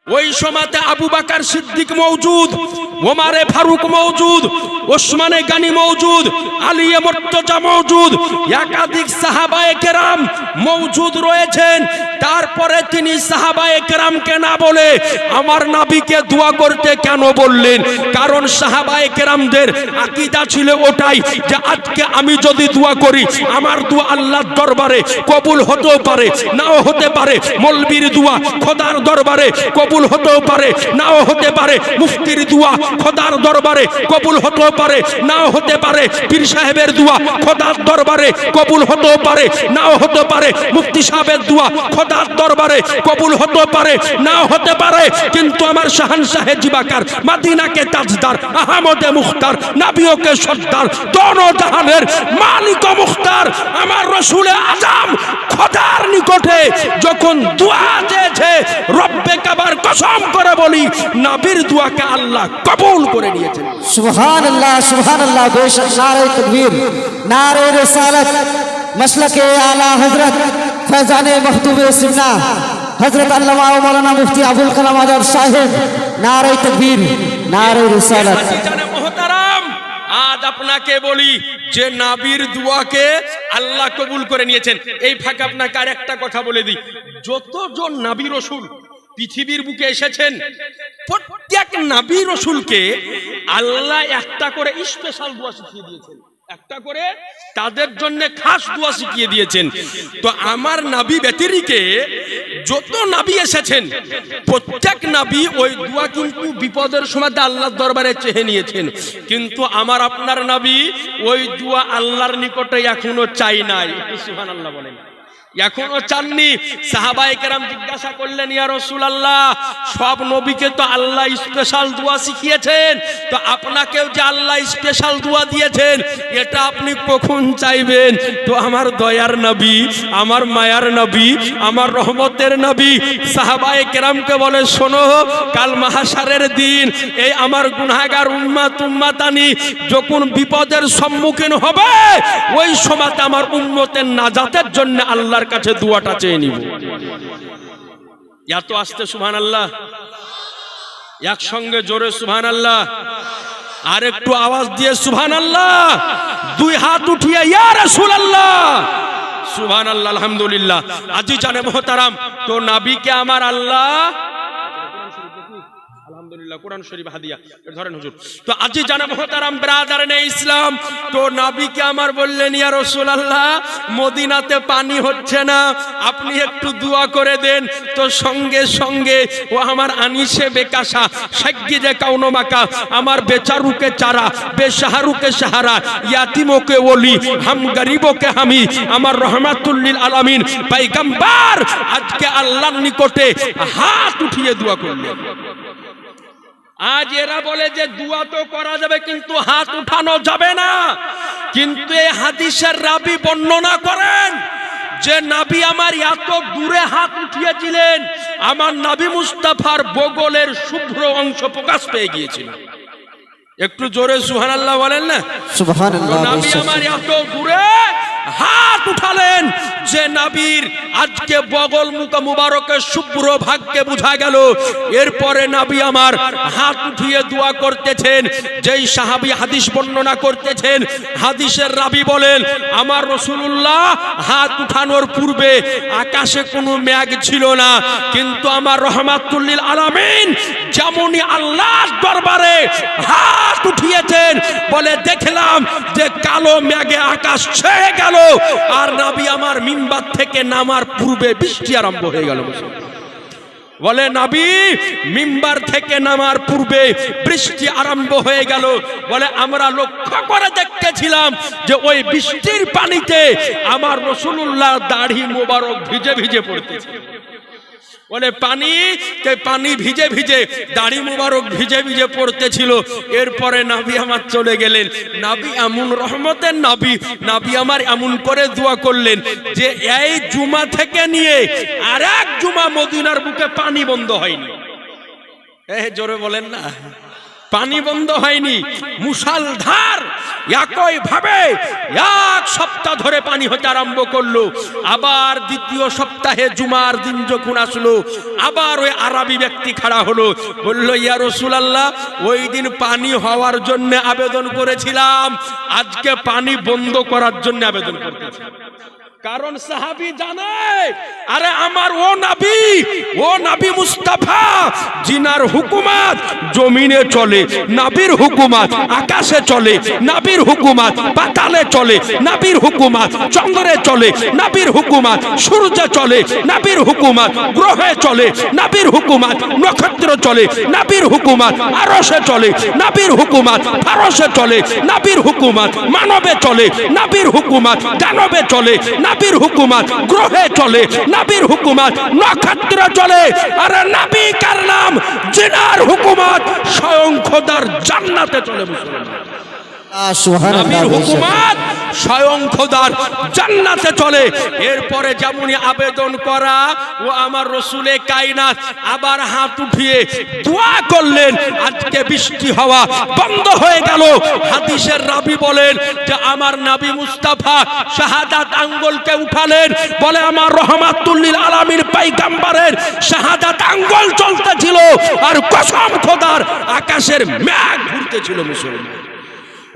ওই সময়তে আবু বকর সিদ্দিক মওজুদ, ওমরে ফারুক মওজুদ, ওসমানে গানি মওজুদ, আলী মুর্তজা মওজুদ, একাধিক সাহাবায়ে কেরাম মওজুদ রয়েছেন। তারপরে তিনি সাহাবায়ে কেরামকে না বলে আমার নবীকে দোয়া করতে কেন বললেন? কারণ সাহাবায়ে কেরামদের আকীদা ছিল ওটাই যে আজকে আমি যদি দোয়া করি আমার দোয়া আল্লাহর দরবারে কবুল হতেও পারে নাও হতে পারে। মৌলবীর দোয়া খোদার দরবারে কবুল হতেও পারে নাও হতে পারে। মুফতির দোয়া খোদার দরবারে কবুল হতেও পারে নাও হতে পারে। পীর সাহেবের দোয়া খোদার দরবারে কবুল হতেও পারে নাও হতে পারে। মুফতি সাহেবের দোয়া খোদার দরবারে কবুল হতেও পারে নাও হতে পারে। কিন্তু আমার শাহানশাহ জিবাকার, মদিনাকে তাজদার, আহমদে মুখতার, নবীকে সর্দার, দোনো জাহানের মালিক ও মুখতার আমার রাসূল আজম খোদার নিকটে যখন দোয়া চেয়েছে, রব্বে কাবার কসম করে বলি নবীর দোয়াকে আল্লাহ কবুল করে নিয়েছেন। সুবহানাল্লাহ সুবহানাল্লাহ। বেশক নারে তাকবীর, নারে রিসালাত, মসলকে আলা হযরত ফয়জানে মাহতুবে সুন্নাহ হযরত আল্লামা ও মাওলানা মুফতি আবুল কালাম আজাদ সাহেব। নারে তাকবীর, নারে রিসালাত। জানে মুহতারাম, আজ আপনাকে বলি যে নবীর দোয়াকে আল্লাহ কবুল করে নিয়েছেন। এই ফাঁকে আপনাকে আর একটা কথা বলে দিই, যতজন নবী রাসূল পৃথিবীর বুকে এসেছেন প্রত্যেক নবী রাসূলকে আল্লাহ একটা করে স্পেশাল দোয়া শিখিয়ে দিয়েছেন, একটা করে তাদের জন্য খাস দোয়া শিখিয়ে দিয়েছেন। তো আমার নবী ব্যতিরিকে যত নবী এসেছেন প্রত্যেক নবী ওই দোয়া কিন্তু বিপদের সময় আল্লাহর দরবারে চেয়ে নিয়েছেন। কিন্তু আমার আপনার নবী ওই দোয়া আল্লাহর নিকটে এখনো চাই নাই। সুবহানাল্লাহ বলেন, এখনো চাননি। সাহাবায়ে কেরাম জিজ্ঞাসা করলেন, ইয়া রাসূলুল্লাহ, সব নবীকে তো আল্লাহ স্পেশাল দোয়া শিখিয়েছেন, তো আপনাকেও যে আল্লাহ স্পেশাল দোয়া দিয়েছেন এটা আপনি কখন চাইবেন? তো আমার দয়ার নবী, আমার মায়ার নবী, আমার রহমতের নবী সাহাবায়ে কেরামকে বলে, শোনো, কাল মাহশারের দিন এই আমার গুনাহগার উম্মতানি যখন বিপদের সম্মুখীন হবে ওই সময়তে আমার উম্মতের নাজাতের জন্য আল্লাহ কাছে দোয়াটা চেয়ে নিব। এত আস্তে সুবহানাল্লাহ, একসঙ্গে জোরে সুবহানাল্লাহ, আর একটু আওয়াজ দিয়ে সুবহানাল্লাহ, দুই হাত উঠিয়ে ইয়া রাসূলুল্লাহ সুবহানাল্লাহ আলহামদুলিল্লাহ। আজি জানে মুহতারাম, তো নবীকে আমার আল্লাহ আলহামদুলিল্লাহ কোরআন শরীফ হাদিয়া ধরেন হুজুর। তো আজি জানে মুহতারাম ব্রাদারনে ইসলাম, তো নবীকে আমার বললেন, ইয়া রাসূলুল্লাহ, মদিনাতে পানি হচ্ছে না, আপনি একটু দোয়া করে দেন। তো সঙ্গে সঙ্গে ও আমার আনিসে বেকাশা সাজ্জিদে কাউনো মাকা, আমার বেচারুকে চারা, বেশাহারুকে সাহারা, ইয়াতিমকে ওলি, হাম গরিবকে হামি, আমার রহমাতুল লিল আলামিন পয়গম্বর আজকে আল্লাহর নিকটে হাত উঠিয়ে দোয়া করলেন। আজ এরা বলে যে দোয়া তো করা যাবে কিন্তু হাত উঠানো যাবে না। কিন্তু এই হাদিসের রাবী বর্ণনা করেন যে নবী আমার এত দূরে হাত উঠিয়েছিলেন, আমার নবী মুস্তাফার বগলের শুভ্র অংশ প্রকাশ পেয়ে গিয়েছিল। একটু জোরে সুবহানাল্লাহ বলেন না। সুবহানাল্লাহ। নবী আমার এত দূরে হাত উঠালেন যে নবীর আজকে বগল মুবারকের শুভ্র ভাগকে বোঝা গেল। এরপরে নবী আমার হাত উঠিয়ে দোয়া করতেছেন। যেই সাহাবী হাদিস বর্ণনা করতেছেন, হাদিসের রাবী বলেন, আমার রাসূলুল্লাহ হাত উঠানোর পূর্বে আকাশে কোনো মেঘ ছিল না, কিন্তু আমার রহমাতুল লিল আলামিন যেমনই আল্লাহর দরবারে হাত উঠিয়েছেন বলে দেখলাম যে কালো মেঘে আকাশ ছেয়ে গেল, আর নবী আমার মিম্বার থেকে নামার পূর্বে বৃষ্টি আরম্ভ হয়ে গেল। বলে নবী মিম্বার থেকে নামার পূর্বে বৃষ্টি আরম্ভ হয়ে গেল। বলে আমরা লক্ষ্য করে দেখতেছিলাম যে ওই বৃষ্টির পানিতে আমার রাসূলুল্লাহ দাড়ি মোবারক ভিজে ভিজে পড়তেছে। বলে পানি ভিজে ভিজে দাড়ি মুবারক ভিজে ভিজে পড়তেছিল। এরপরে নবী আমার চলে গেলেন। নবী এমন রহমতের নবী, নবী আমার এমন করে দোয়া করলেন যে এই জুমা থেকে নিয়ে আর এক জুমা মদিনার বুকে পানি বন্ধ হয়নি। জোরে বলেন না, পানি বন্ধ হয়নি। মুষলধার একই ভাবে এক সপ্তাহ ধরে পানি হতে আরম্ভ করলো। আবার দ্বিতীয় সপ্তাহে জুমার দিন যখন আসলো, আবার ওই আরবি ব্যক্তি খাড়া হলো, বলল ইয়া রাসূলুল্লাহ, ওই দিন পানি হওয়ার জন্য আবেদন করেছিলাম, আজকে পানি বন্ধ করার জন্য আবেদন করতেছি। কারণ সাহাবী জানে, আরে আমার ও নবী মুস্তাফা, জিনার হুকুমত জমিনে চলে, নবীর হুকুমত আকাশে চলে, নবীর হুকুমত পাতালে চলে, নবীর হুকুমত চন্দ্রে চলে, নবীর হুকুমত সূর্যে চলে, নবীর হুকুমত গ্রহে চলে, নবীর হুকুমত নক্ষত্র চলে, নবীর হুকুমত আরশে চলে, নবীর হুকুমত ফারশে চলে, নবীর হুকুমত মানবে চলে, নবীর হুকুমত দানবে চলে, নবীর হুকুমত গ্রহে চলে, নবীর হুকুমত নক্ষত্র চলে। আর নবী কার নাম, জিনার হুকুমত স্বয়ং খোদার জান্নাতে চলে। নবীর হুকুমত স্বয়ং খোদার জান্নাতে চলে। এরপরে যেমনই আবেদন করা, ও আমার রসুলে কায়নাত আবার হাত উঠিয়ে দোয়া করলেন, আজকে বৃষ্টি হওয়া বন্ধ হয়ে গেল। হাদিসের রাবী বলেন যে আমার নবী মুস্তাফা শাহাদাত আঙ্গুলকে উঠালেন, বলে আমার রহমাতুল লিল আলামিন পয়গম্বরের শাহাদাত আঙ্গুল চলতেছিল, আর কসম খোদার আকাশের মেঘ ঘুরতেছিল মুসলমান।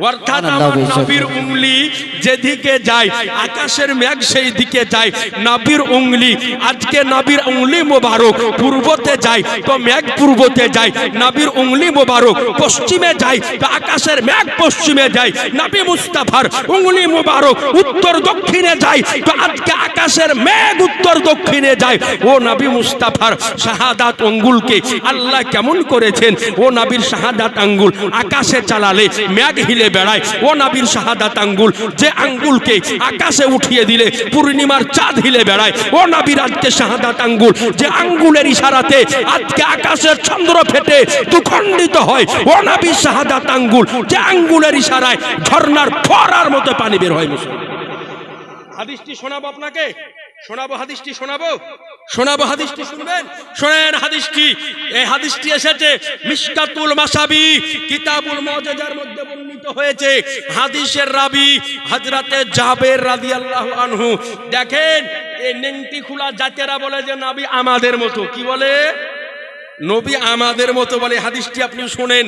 অর্থাৎ আমার নবীর উংলি যেদিকে যায় আকাশের মেঘ সেই দিকে যায়। নবীর উংলি, আজকে নবীর উংলি মোবারক পূর্বতে যায় তো মেঘ পূর্বতে যায়, নবীর উংলি মোবারক পশ্চিমে যায় তো আকাশের মেঘ পশ্চিমে যায়। নবী মুস্তাফার উংলি মোবারক উত্তর দক্ষিণে যায় তো আজকে আকাশের মেঘ উত্তর দক্ষিণে যায়। ও নবী মুস্তাফার শাহাদাত আঙ্গুলকে আল্লাহ কেমন করেছেন, ও নবীর শাহাদাত আঙ্গুল আকাশে চালালে মেঘ হিলে বেড়ায়। ও নবীর শাহাদাত আঙ্গুল, যে আঙ্গুলকে আকাশে উঠিয়ে দিলে পূর্ণিমার চাঁদ হিলে বেড়ায়। ও নবীর আজকে শাহাদাত আঙ্গুল, যে আঙ্গুলের ইশারাতে আজকে আকাশের চন্দ্র ফেটে দুখণ্ডিত হয়। ও নবীর শাহাদাত আঙ্গুল, যে আঙ্গুলের ইশারায় ঝর্ণার ফোয়ারার মতো পানি বের হয়। হাদিসটি শোনাবো আপনাকে, শোনাবো হাদিসটি, শোনাবো হাদিসটি, শুনবেন, শোনেন হাদিসটি। এই হাদিসটি এসেছে মিশকাতুল মাসাবি কিতাবুল মুআজাজার মধ্যে বর্ণিত হয়েছে। হাদিসের রাবী হযরতে জাবের রাদিয়াল্লাহু আনহু। দেখেন এই নেংটি খোলা জাতেরা বলে যে নবী আমাদের মতো, কি বলে, নবী আমাদের মতো বলে। হাদিসটি আপনি শুনেন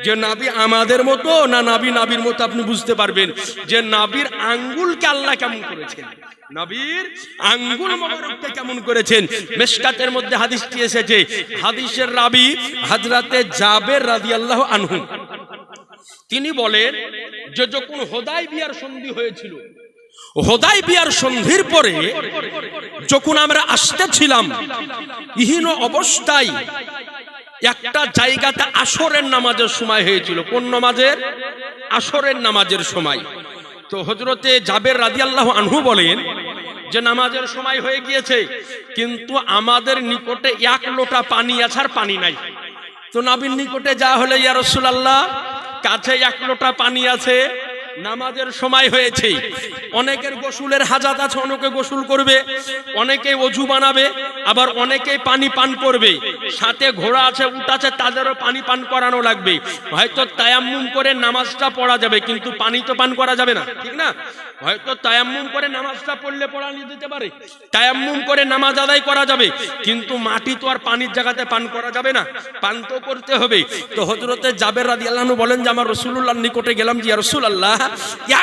যে নবী আমাদের মতো না নবী নবীর মতো, আপনি বুঝতে পারবেন যে নবীর আঙ্গুলকে আল্লাহ কেমন করেছেন, নবীর আঙ্গুল মোবারককে কেমন করেছেন। মিশকাতের মধ্যে হাদিসটি এসেছে। হাদিসের রাবী হযরতে জাবের রাদিয়াল্লাহু আনহু, তিনি বলেন যে যখন হুদায়বিয়ার সন্ধি হয়েছিল, হুদায়বিয়ার সন্ধির পরে যখন আমরা আসতেছিলাম, ইহীন অবস্থায় একটা জায়গাতে আসরের নামাজের সময় হয়েছিল। কোন নামাজের? আসরের নামাজের সময়। তো হযরতে জাবের রাদিয়াল্লাহু আনহু বলেন যে নামাজের সময় হয়ে গিয়েছে, কিন্তু আমাদের নিকটে এক লোটা পানি আছে, আর পানি নাই। তো নবীর নিকটে যা হলো, ইয়া রাসূলুল্লাহ, কাছে এক লোটা পানি আছে, নামাজের সময় হয়েছে, অনেকের গোসলের হাজাত আছে, অনেকে গোসল করবে, অনেকে ওযু বানাবে, আবার অনেকে পানি পান করবে, সাথে ঘোড়া আছে, উট আছে, তাদেরও পানি পান করানো লাগবে। হয়তো তায়াম্মুম করে নামাজটা পড়া যাবে, কিন্তু পানি তো পান করা যাবে না, ঠিক না? হয়তো তায়াম্মুম করে নামাজটা পড়লে পড়া নিয়ে দিতে পারে, তায়াম্মুম করে নামাজ আদায় করা যাবে, কিন্তু মাটি তো আর পানির জায়গাতে পান করা যাবে না, পান তো করতে হবে। তো হযরতে জাবের রাদিয়াল্লাহু আনহু বলেন যে আমার রাসূলুল্লাহর নিকটে গেলাম, যে ইয়া রাসূলুল্লাহ,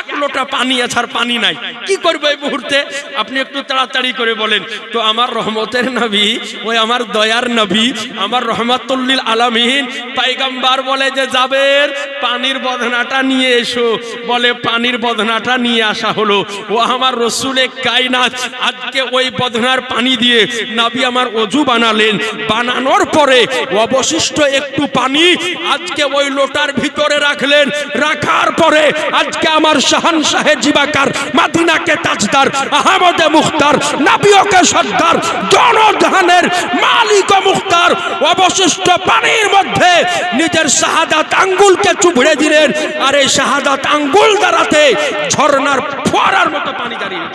এক লোটা পানি আছে আর পানি নাই, কি করব এই মুহূর্তে? আপনি একটু তাড়াতাড়ি করে বলেন। তো আমার রহমতের নবী, ওই আমার দয়ার নবী, আমার রহমাতুল লিল আলামিন পয়গম্বর বলে যে জাবের, পানির বদনাটা নিয়ে এসো। বলে পানির বদনাটা নিয়ে আসা হলো। ও আমার রসুলে কায়নাত আজকে ওই বদনার পানি দিয়ে নবী আমার ওযু বানালেন। বানানোর পরে অবশিষ্ট একটু পানি আজকে ওই লোটার ভিতরে রাখলেন। রাখার পরে আজকে আমার শাহানশাহে জিবাকার, মদিনাকে তাজদার, আহমদে মুখতার, নবীকে সর্দার, জনজাহানের মালিক ও মুখতার অবশিষ্ট পানির মধ্যে নিজের শাহাদাত আঙ্গুলকে চুবড়ে দিলেন। আর এই শাহাদাত আঙ্গুল দ্বারাতে ঝর্ণার ফোয়ারার মতো পানি দাঁড়িয়ে।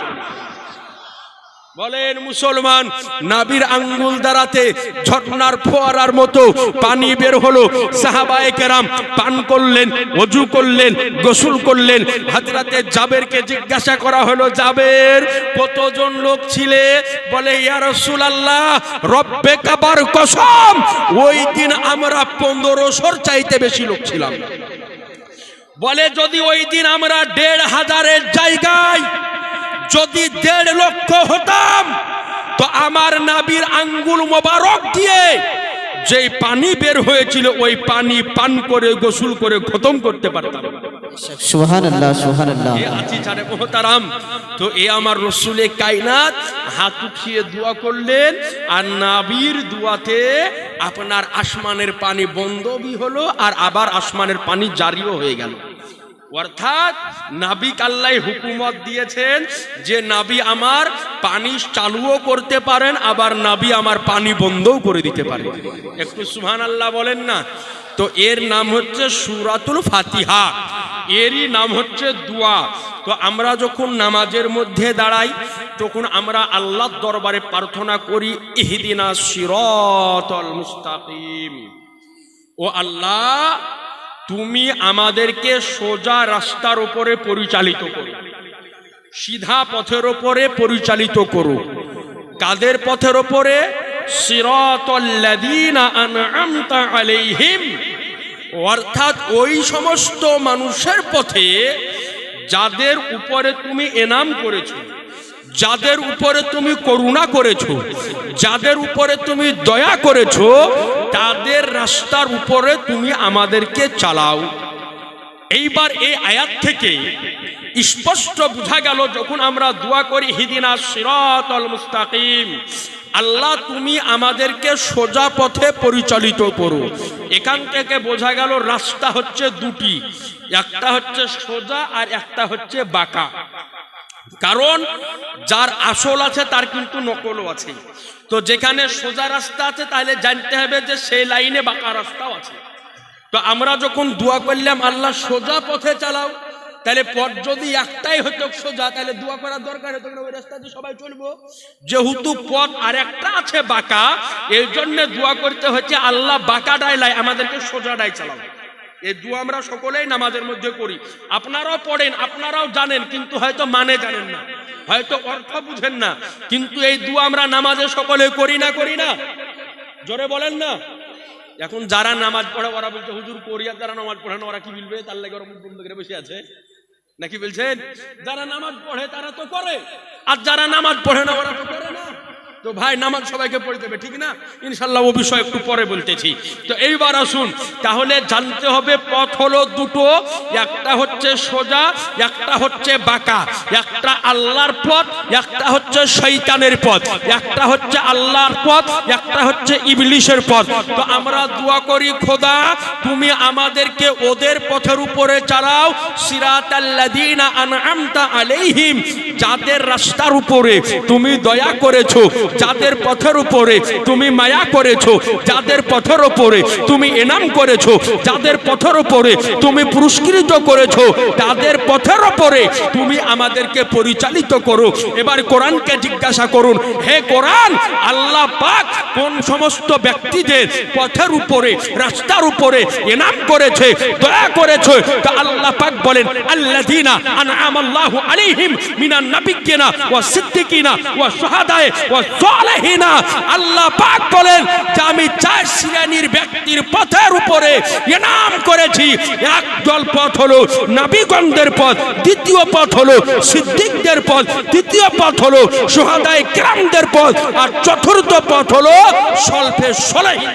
বলেন মুসলমান, নাবির আঙ্গুল দ্বারাতে ঝর্ণার ফোয়ারার মতো পানি বের হলো। সাহাবায়ে কেরাম পান করলেন, ওযু করলেন, গোসল করলেন। হযরতে জাবেরকে জিজ্ঞাসা করা হলো, জাবের কতজন লোক ছিলে? বলে, ইয়া রাসূলুল্লাহ, রব্বে কাবার কসম, ওই দিন আমরা 1500 চাইতে বেশি লোক ছিলাম। বলে, যদি ওই দিন আমরা 1500-এর জায়গায় যদি 1.5 লক্ষ হতাম, তো আমার নাবির আঙ্গুল মোবারক দিয়ে যেই পানি বের হয়েছিল ওই পানি পান করে গোসল করে খতম করতে পারতাম। সুবহানাল্লাহ, সুবহানাল্লাহ। এ আছি জানে মোহতারাম। তো এ আমার রসুলে কায়নাত হাত উঠিয়ে দোয়া করলেন, আর নাবির দোয়াতে আপনার আসমানের পানি বন্ধ হলো, আর আবার আসমানের পানি জারিও হয়ে গেল। অর্থাৎ নাবিক আল্লাহ হুকুমত দিয়েছেন যে নাবি আমার পানি চালুও করতে পারেন, আবার নাবি আমার পানি বন্ধও করে দিতে পারে। একটু সুবহানাল্লাহ বলেন না। তো এর নাম হচ্ছে সূরাতুল ফাতিহা, এরই নাম হচ্ছে দোয়া। তো আমরা যখন নামাজের মধ্যে দাঁড়াই তখন আমরা আল্লাহর দরবারে প্রার্থনা করি, ইহদিনাস সিরাতাল মুস্তাকিম। ও আল্লাহ, তুমি আমাদেরকে সোজা রাস্তার উপরে পরিচালিত করো, সিধা পথের উপরে পরিচালিত করো। কাদের পথের উপরে? সিরাতাল্লাযীনা আনআমতা আলাইহিম, অর্থাৎ ওই সমস্ত মানুষের পথে যাদের উপরে তুমি এনাম করেছো, যাদের উপরে তুমি করুণা করেছো, যাদের উপরে তুমি দয়া করেছো, তাদের রাস্তার উপরে তুমি আমাদেরকে চালাও। এইবার এই আয়াত থেকে স্পষ্ট বোঝা গেল, যখন আমরা দোয়া করি ইহদিনাস সিরাতাল মুস্তাকিম, আল্লাহ তুমি আমাদেরকে সোজা পথে পরিচালিত করো। এখান থেকে বোঝা গেল রাস্তা হচ্ছে দুটি, একটা হচ্ছে সোজা আর একটা হচ্ছে বাঁকা। কারণ যার আসল আছে তার কিন্তু নকলও আছে। তো যেখানে সোজা রাস্তা আছে তাহলে জানতে হবে যে সেই লাইনে বাঁকা রাস্তাও আছে। তো আমরা যখন দোয়া করলাম আল্লাহ সোজা পথে চালাও, তাহলে পথ যদি একটাই হতো সোজা, তাহলে দোয়া করার দরকার হতো না, ওই রাস্তাতে সবাই চলবো। যেহেতু পথ আর একটা আছে বাঁকা, এই জন্য দোয়া করতে হচ্ছে আল্লাহ বাঁকা ডাইলাই আমাদেরকে সোজা ডাই চালাও। এই দোয়া আমরা সকলেই নামাজের মধ্যে করি, আপনারাও পড়েন, আপনারাও জানেন, কিন্তু হয়তো মানে জানেন না, হয়তো অর্থ বুঝেন না। কিন্তু এই দোয়া আমরা নামাজে সকলে করি না, করি না? জোরে বলেন না। এখন যারা নামাজ পড়ে ওরা বলছে হুজুর করি, আর যারা নামাজ পড়ে না ওরা কি বলবে? তার লাগে ওরা মুখ বন্ধ করে বসে আছে নাকি বলছেন? যারা নামাজ পড়ে তারা তো করে, আর যারা নামাজ পড়ে না ওরা তো করে না। তো ভাই নামাজ সবাইকে পড়তে হবে, ঠিক না? ইনশাল্লাহ ও বিষয় একটু পরে বলতেছি। তো এইবার আসুন, তাহলে জানতে হবে পথ হলো দুটো, একটা হচ্ছে সোজা, একটা হচ্ছে বাঁকা। একটা আল্লাহর পথ, একটা হচ্ছে শয়তানের পথ। একটা হচ্ছে আল্লাহর পথ, একটা হচ্ছে ইবলিশের পথ। তো আমরা দোয়া করি, খোদা তুমি আমাদেরকে ওদের পথের উপরে চালাও, সিরাতাল্লাযীনা আনআমতা আলাইহিম, যাদের রাস্তার উপরে তুমি দয়া করেছো, যাদের পথের উপরে তুমি মায়া করেছো, যাদের পথের উপরে তুমি এনাম করেছো, যাদের পথের উপরে তুমি পুরস্কৃত করেছো, তাদের পথের উপরে তুমি আমাদেরকে পরিচালিত করো। এবার কোরআনকে জিজ্ঞাসা করুন, হে কোরআন, আল্লাহ পাক কোন সমস্ত ব্যক্তিদের পথের উপরে রাস্তার উপরে এনাম করেছে, দয়া করেছে? তো আল্লাহ পাক বলেন, আল্লাযীনা আনআমাল্লাহু আলাইহিম মিনান নাবিয়্যিনা ওয়াস সিদ্দিকিনা ওয়াস শুহাদায়ে ওয়াস সালিহিনা। আল্লাহ পাক বলেন যে আমি 4 শ্রেণীর ব্যক্তির পথের উপরে ইনাম করেছি। একদল পথ হলো নবীগণদের পথ, দ্বিতীয় পথ হলো সিদ্দিকদের পথ, তৃতীয় পথ হলো শুহাদায়ে কিরামদের পথ, আর চতুর্থ পথ হলো সলফে সলেহিন।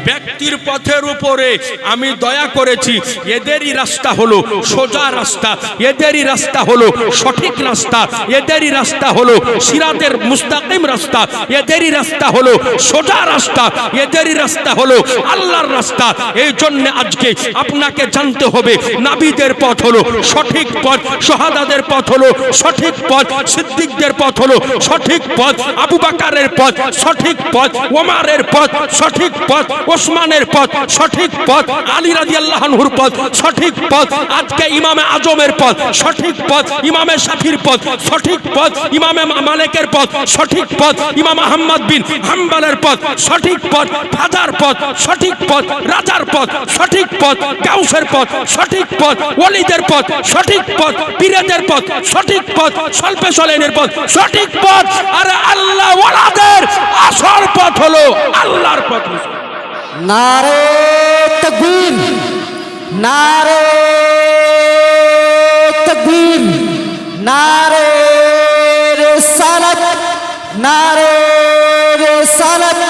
ব্যক্তির পথের উপরে আমি দয়া করেছি, এদেরই রাস্তা হলো সোজা রাস্তা, এদেরই রাস্তা হলো সঠিক রাস্তা, এদেরই রাস্তা হলো সিরাতের মুস্তাকিম রাস্তা, এদেরই রাস্তা হলো সোজা রাস্তা, এদেরই রাস্তা হলো আল্লাহর রাস্তা। এই জন্য আজকে আপনাকে জানতে হবে নবীদের পথ হলো সঠিক পথ, শাহাদাদের পথ হলো সঠিক পথ, সিদ্দিকদের পথ হলো সঠিক পথ, আবু বকরের পথ সঠিক পথ, ওমরের পথ সঠিক পথ, ওসমানের পথ সঠিক পথ, আলী রাদিয়াল্লাহু আনহুর পথ সঠিক পথ, আজকে ইমামে আজমের পথ সঠিক পথ, ইমামে শাফির পথ সঠিক পথ, ইমামে মালিকের পথ সঠিক পথ, ইমাম আহমদ বিন হাম্বলের পথ সঠিক পথ, ফাজার পথ সঠিক পথ, রাজার পথ সঠিক পথ, গাউসের পথ সঠিক পথ, ওলিদের পথ সঠিক পথ, পীরেদের পথ সঠিক পথ, সলপে সলেনের পথ সঠিক পথ। আর আল্লাহ ওয়ালাদের আসল পথ হলো আল্লাহর পথ। নারে তাকবীর, নারে তাকবীর, নারে রিসালাত, নারে রিসালাত,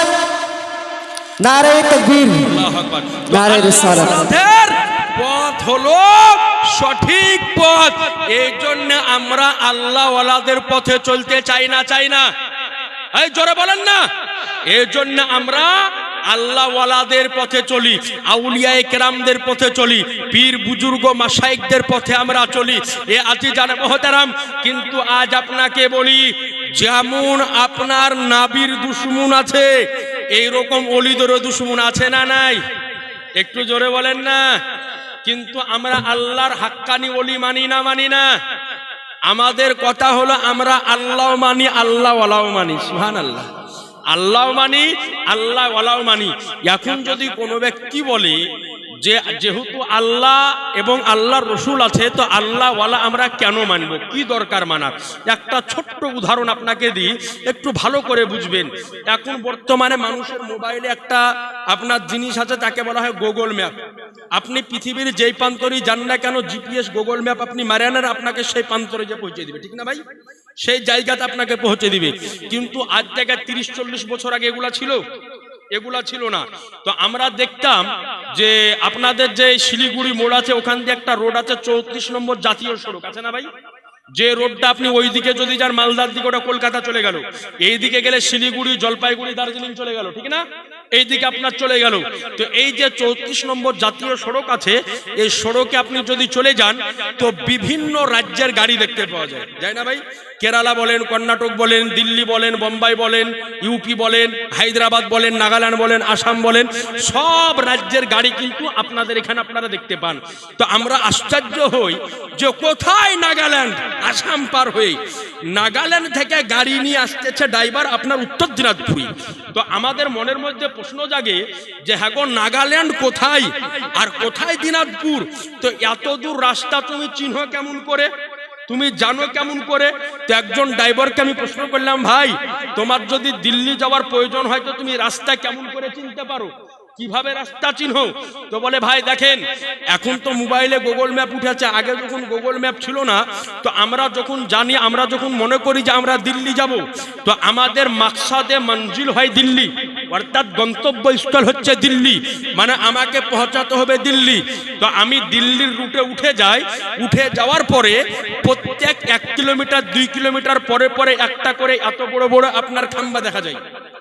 নারে তাকবীর, আল্লাহু আকবার। নারে রিসালাত। আমাদের পথ হলো সঠিক পথ। এই জন্য আমরা আল্লাহ ওয়ালাদের পথে চলতে চাই না, চাই না? এই জোরে বলেন না। এই জন্য আমরা আল্লাহ ওয়ালাদের পথে চলি, আউলিয়ায়ে কেরামদের পথে চলি, পীর বুজুর্গ মাশায়েখদের পথে আমরা চলি। এ আজিজান মুহতারাম, কিন্তু আজ আপনাকে বলি, যেমন আপনার নাবির দুশমন আছে, এইরকম ওলিদেরও দুশমন আছে না নাই? একটু জোরে বলেন না। কিন্তু আমরা আল্লাহর হাক্কানি ওলি মানি না, মানি না? আমাদের কথা হলো আমরা আল্লাহ মানি, আল্লাহ ওয়ালাও মানি। সুবহানাল্লাহ। আল্লাহ মানি, আল্লাহ ওয়ালাও মানি। এখন যদি কোনো ব্যক্তি বলে যে যেহেতু আল্লাহ এবং আল্লাহর রসুল আছে, তো আল্লাহ ওয়ালা আমরা কেন মানব, কি দরকার মানার? একটা ছোট্ট উদাহরণ আপনাকে দিই, একটু ভালো করে বুঝবেন। এখন বর্তমানে মানুষের মোবাইলে একটা আপনার জিনিস আছে, তাকে বলা হয় গুগল ম্যাপ। আপনি পৃথিবীর যেই প্রান্তরই যান না কেন, জিপিএস গুগল ম্যাপ আপনি মারেন আর আপনাকে সেই প্রান্তরে যে পৌঁছে দিবে, ঠিক না ভাই? সেই জায়গাতে আপনাকে পৌঁছে দিবে। কিন্তু আজ থেকে 30-40 বছর আগে এগুলা ছিল? এগুলা ছিল না। তো আমরা দেখতাম যে আপনাদের যে শিলিগুড়ি মোড় আছে, ওখান দিয়ে একটা রোড আছে, 34 নম্বর জাতীয় সড়ক আছে না ভাই? যে রোডটা আপনি ওইদিকে যদি যান মালদার দিকে, ওটা কলকাতা চলে গেল। এই দিকে গেলে শিলিগুড়ি, জলপাইগুড়ি, দার্জিলিং চলে গেল, ঠিক না? এই দিকে আপনার চলে গেল। তো এই যে 34 নম্বর জাতীয় সড়ক আছে, এই সড়কে আপনি যদি চলে যান, তো বিভিন্ন রাজ্যের গাড়ি দেখতে পাওয়া যায়, যায় না ভাই? কেরালা বলেন, কর্ণাটক বলেন, দিল্লি বলেন, বোম্বাই বলেন, ইউপি বলেন, হায়দ্রাবাদ বলেন, নাগাল্যান্ড বলেন, আসাম বলেন, সব রাজ্যের গাড়ি কিন্তু আপনাদের এখানে আপনারা দেখতে পান। তো আমরা আশ্চর্য হই যে কোথায় নাগাল্যান্ড, আসাম পার হয়ে নাগাল্যান্ড থেকে গাড়ি নিয়ে আসতেছে ড্রাইভার আপনার উত্তর দিনাজপুরে। তো আমাদের মনের মধ্যে প্রশ্ন জাগে যে হ্যাঁ গো, নাগাল্যান্ড কোথায় আর কোথায় দিনাজপুর? তো এত দূর রাস্তা তুমি চিহ্ন কেমন করে, তুমি জানো কেমন করে? তো একজন ড্রাইভারকে আমি প্রশ্ন করলাম, ভাই তোমার যদি দিল্লি যাওয়ার প্রয়োজন হয়, তো তুমি রাস্তা কেমন করে চিনতে পারো, কিভাবে রাস্তা চিহ্ন? তো বলে, ভাই দেখেন, এখন তো মোবাইলে গুগল ম্যাপ উঠেছে, আগে যখন গুগল ম্যাপ ছিল না, তো আমরা যখন জানি, আমরা যখন মনে করি যে আমরা দিল্লি যাব, তো আমাদের মাকসাদে মঞ্জিল হয় দিল্লি, অর্থাৎ গন্তব্যস্থল হচ্ছে দিল্লি, মানে আমাকে পৌঁছাতে হবে দিল্লি। তো আমি দিল্লির রুটে উঠে যাই, উঠে যাওয়ার পরে প্রত্যেক 1 কিলোমিটার 2 কিলোমিটার পরে পরে একটা করে এত বড় বড় আপনার খাম্বা দেখা যায়,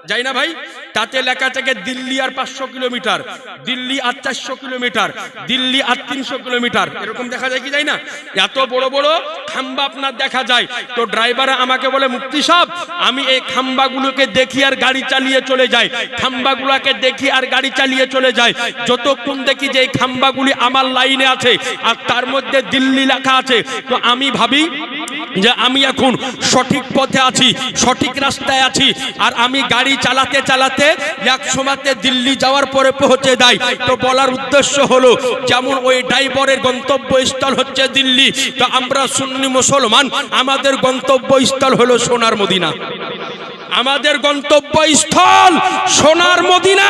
যাই না ভাই? তাতে লেখা থাকে দিল্লি আর 500 কিলোমিটার, দিল্লি আর 400 কিলোমিটার, দিল্লি আর 300 কিলোমিটার, এরকম দেখা যায় কি যায় না? এত বড় বড় খাম্বা আপনার দেখা যায়। তো ড্রাইভার আমাকে বলে, মুফতি সাহেব আমি এই খাম্বাগুলোকে দেখি আর গাড়ি চালিয়ে চলে যাই, খাম্বাগুলোকে দেখি আর গাড়ি চালিয়ে চলে যাই, যতক্ষণ দেখি যে এই খাম্বাগুলি আমার লাইনে আছে আর তার মধ্যে দিল্লি লেখা আছে, তো আমি ভাবি যে আমি এখন সঠিক পথে আছি, সঠিক রাস্তায় আছি। আর আমি গাড়ি চালাতে চালাতে এক সময়তে দিল্লি যাওয়ার পরে পৌঁছে যাই। তো বলার উদ্দেশ্য হলো, যেমন ওই ড্রাইভারের গন্তব্যস্থল হচ্ছে দিল্লি, তো আমরা সুন্নি মুসলমান, আমাদের গন্তব্যস্থল হলো সোনার মদিনা। আমাদের গন্তব্যস্থল সোনার মদিনা।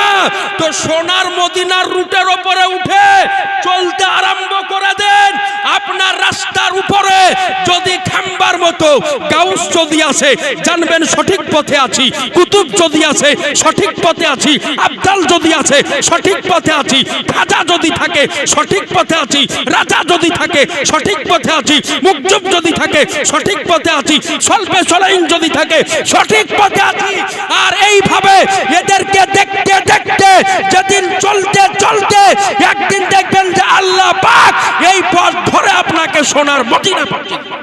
তো সোনার মদিনার রুটের উপরে উঠে চলতে আরম্ভ করে দেন। আপনার রাস্তার উপরে যদি খাম্বার মতো গাউস যদি আছে, জানবেন সঠিক পথে আছি। কুতুব যদি আছে, সঠিক পথে আছি। আবদাল যদি আছে, সঠিক পথে আছি। খাজা যদি থাকে, সঠিক পথে আছি। রাজা যদি থাকে, সঠিক পথে আছি। মুকজুব যদি থাকে, সঠিক পথে আছি। সলবে সলাইন যদি থাকে, সঠিক পথে আছি। আর এইভাবে এদেরকে দেখতে দেখতে যেদিন চলতে চলতে একদিন দেখবেন যে আল্লাহ পাক এই পথ ধরে আপনাকে সোনার মদিনা পৌঁছে দিবেন।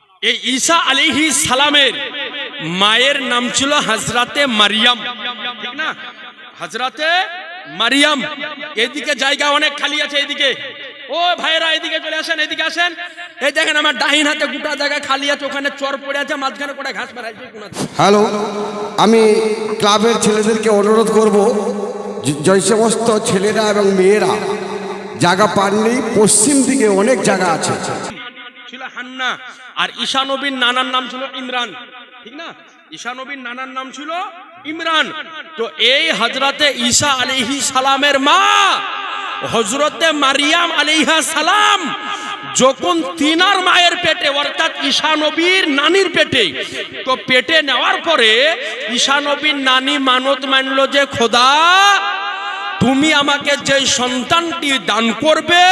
এই ঈসা আলাইহিস সালামের মায়ের নাম ছিল হযরতে মারিয়াম, ঠিক না? হযরতে মারিয়াম। এদিকে জায়গা অনেক খালি আছে, এদিকে ও ভাইরা এদিকে চলে আসেন, এদিকে আসেন। এই দেখেন আমার ডাইন হাতে গোটা জায়গা খালি আছে, ওখানে চর পড়ে আছে, মাঝখানে কোটা ঘাস বেরাইছে। হ্যালো, আমি ক্লাবের ছেলেদেরকে অনুরোধ করব, যে সমস্ত ছেলেরা এবং মেয়েরা জায়গা পাননি, পশ্চিম দিকে অনেক জায়গা আছে। ছিল হান্না, আর ঈসা নবীর নানার নাম ছিল ইমরান, ঠিক না? ঈসা নবীর নানার নাম ছিল ইমরান। তো এই হযরতে ঈসা আলাইহিস সালামের মা হযরতে মারিয়াম আলাইহিস সালাম যখন তিনার মায়ের পেটে, অর্থাৎ ঈসা নবীর নানির পেটে, তো পেটে নেওয়ার পরে ঈসা নবীর নানি মানত মানলো যে খোদা, তুমি আমাকে যে সন্তানটি দান করবে,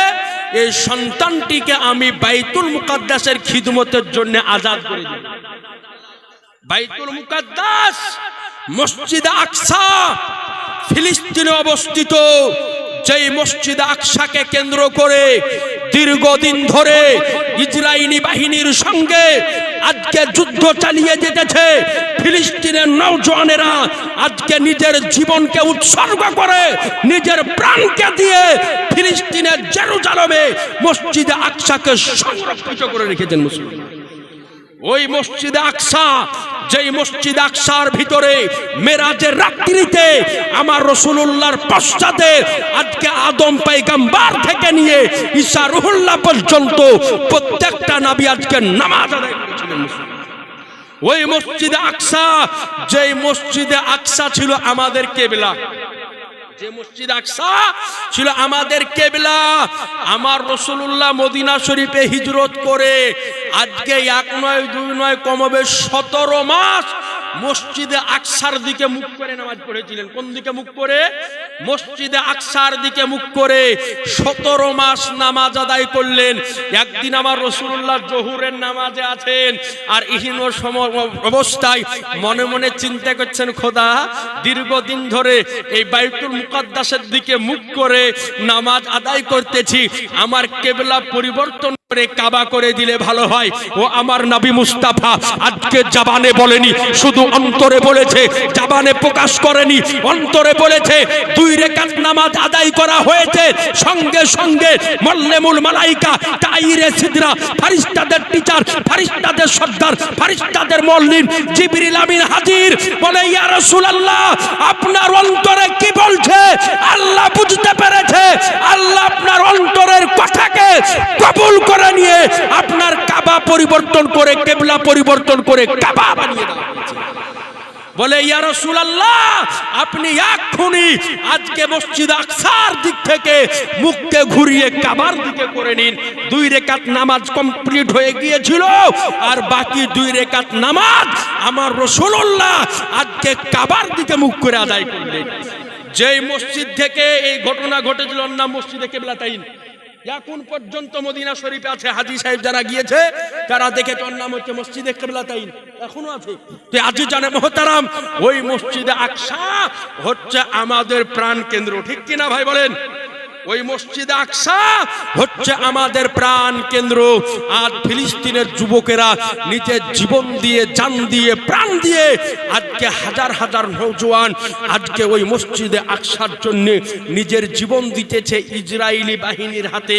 এই সন্তানটিকে আমি বাইতুল মুকাদ্দাসের খিদমতের জন্য আজাদ করে দেব। বাইতুল মুকাদ্দাস মসজিদে আকসা ফিলিস্তিনে অবস্থিত, যেই মসজিদে আকসাকে কেন্দ্র করে দীর্ঘদিন ধরে ইসরায়েলি বাহিনীর সঙ্গে আজকে যুদ্ধ চালিয়ে যেতেছে। ফিলিস্তিনের নওজওয়ানেরা আজকে নিজের জীবনকে উৎসর্গ করে, নিজের প্রাণকে দিয়ে ফিলিস্তিনের জেরুজালেমে মসজিদে আকসাকে সংরক্ষিত করে রেখেছেন মুসলমান। ওই মসজিদে আকসা, যেই মসজিদে আকসার ভিতরে মেরাজের রাত্রিতে আমার রাসূলুল্লাহর পশ্চাতে আজকে আদম পয়গম্বর থেকে নিয়ে ঈসা রুহুল্লাহ পর্যন্ত প্রত্যেকটা নবী আজকে নামাজ আদায় করেছিলেন। ওই মসজিদে আকসা, যেই মসজিদে আকসা ছিল আমাদের কিবলা, যে মসজিদ আকসা ছিল আমাদের কিবলা। আমার রাসূলুল্লাহ মদিনা শরীফে হিজরত করে আজকে 1 নয় 2 নয় কমবে 17 মাস মসজিদে আকসার দিকে মুখ করে নামাজ পড়েছিলেন। কোন দিকে মুখ করে? মসজিদে আকসার দিকে মুখ করে 17 মাস নামাজ আদায় করলেন। একদিন আমার রাসূলুল্লাহ জোহরের নামাজে আছেন, আর ইহিন অবস্থায় মনে মনে চিন্তা করছেন, খোদা, দীর্ঘদিন ধরে এই বাইতুল মুকাদ্দাসের দিকে মুখ করে নামাজ আদায় করতেছি, আমার কিবলা পরিবর্তন করে কাবা করে দিলে ভালো হয়। ও আমার নবী মুস্তাফা আজকে জবানে বলেনি, শুধু অন্তরে বলেছে, জবানে প্রকাশ করেনি, অন্তরে বলেছে। 2 রাকাত নামাজ আদায় করা হয়েছে, সঙ্গে সঙ্গে মুল্লেমুল মালাইকা, তাইরে সিদরা, ফেরেশতাদের টিচার, ফেরেশতাদের সর্দার, ফেরেশতাদের মুল্লিম জিবরিল আমিন হাজির। বলে, ইয়া রাসূলুল্লাহ, আপনার অন্তরে কি বলছে? আল্লাহ বুঝতে পেরেছে। আল্লাহ আপনার অন্তরের কথাকে কবুল করে নিয়ে আপনার কাবা পরিবর্তন করে, কিবলা পরিবর্তন করে কাবা বানিয়ে দেওয়া হয়েছে। বলে, ইয়া রাসূলুল্লাহ, আপনি এক্ষুনি আজকে মসজিদ আকসার দিক থেকে মুখকে ঘুরিয়ে কাবার দিকে করে নিন। 2 রাকাত নামাজ কমপ্লিট হয়ে গিয়েছিল, আর বাকি 2 রাকাত নামাজ আমার রাসূলুল্লাহ আজকে কাবার দিকে মুখ করে আদায় করলেন। যেই মসজিদ থেকে এই ঘটনা ঘটেছিল, নাম মসজিদে কিবলাতাইন। এখন পর্যন্ত মদিনা শরীফে আছে, হাজী সাহেব যারা গিয়েছে তারা দেখেছে, ওর নাম হচ্ছে মসজিদে কিবলাতাইন, এখনো আছে। তো আজি জানে মোহতারাম, ওই মসজিদে আকসা হচ্ছে আমাদের প্রাণ কেন্দ্র, ঠিক কিনা ভাই বলেন? ওই মসজিদে আকসা হচ্ছে আমাদের প্রাণ কেন্দ্র। আজ ফিলিস্তিনের যুবকেরা নিজের জীবন দিয়ে, জান দিয়ে, প্রাণ দিয়ে আজকে হাজার হাজার নওজোয়ান আজকে ওই মসজিদে আকসার জন্য নিজের জীবন দিতেছে ইসরায়েলি বাহিনীর হাতে।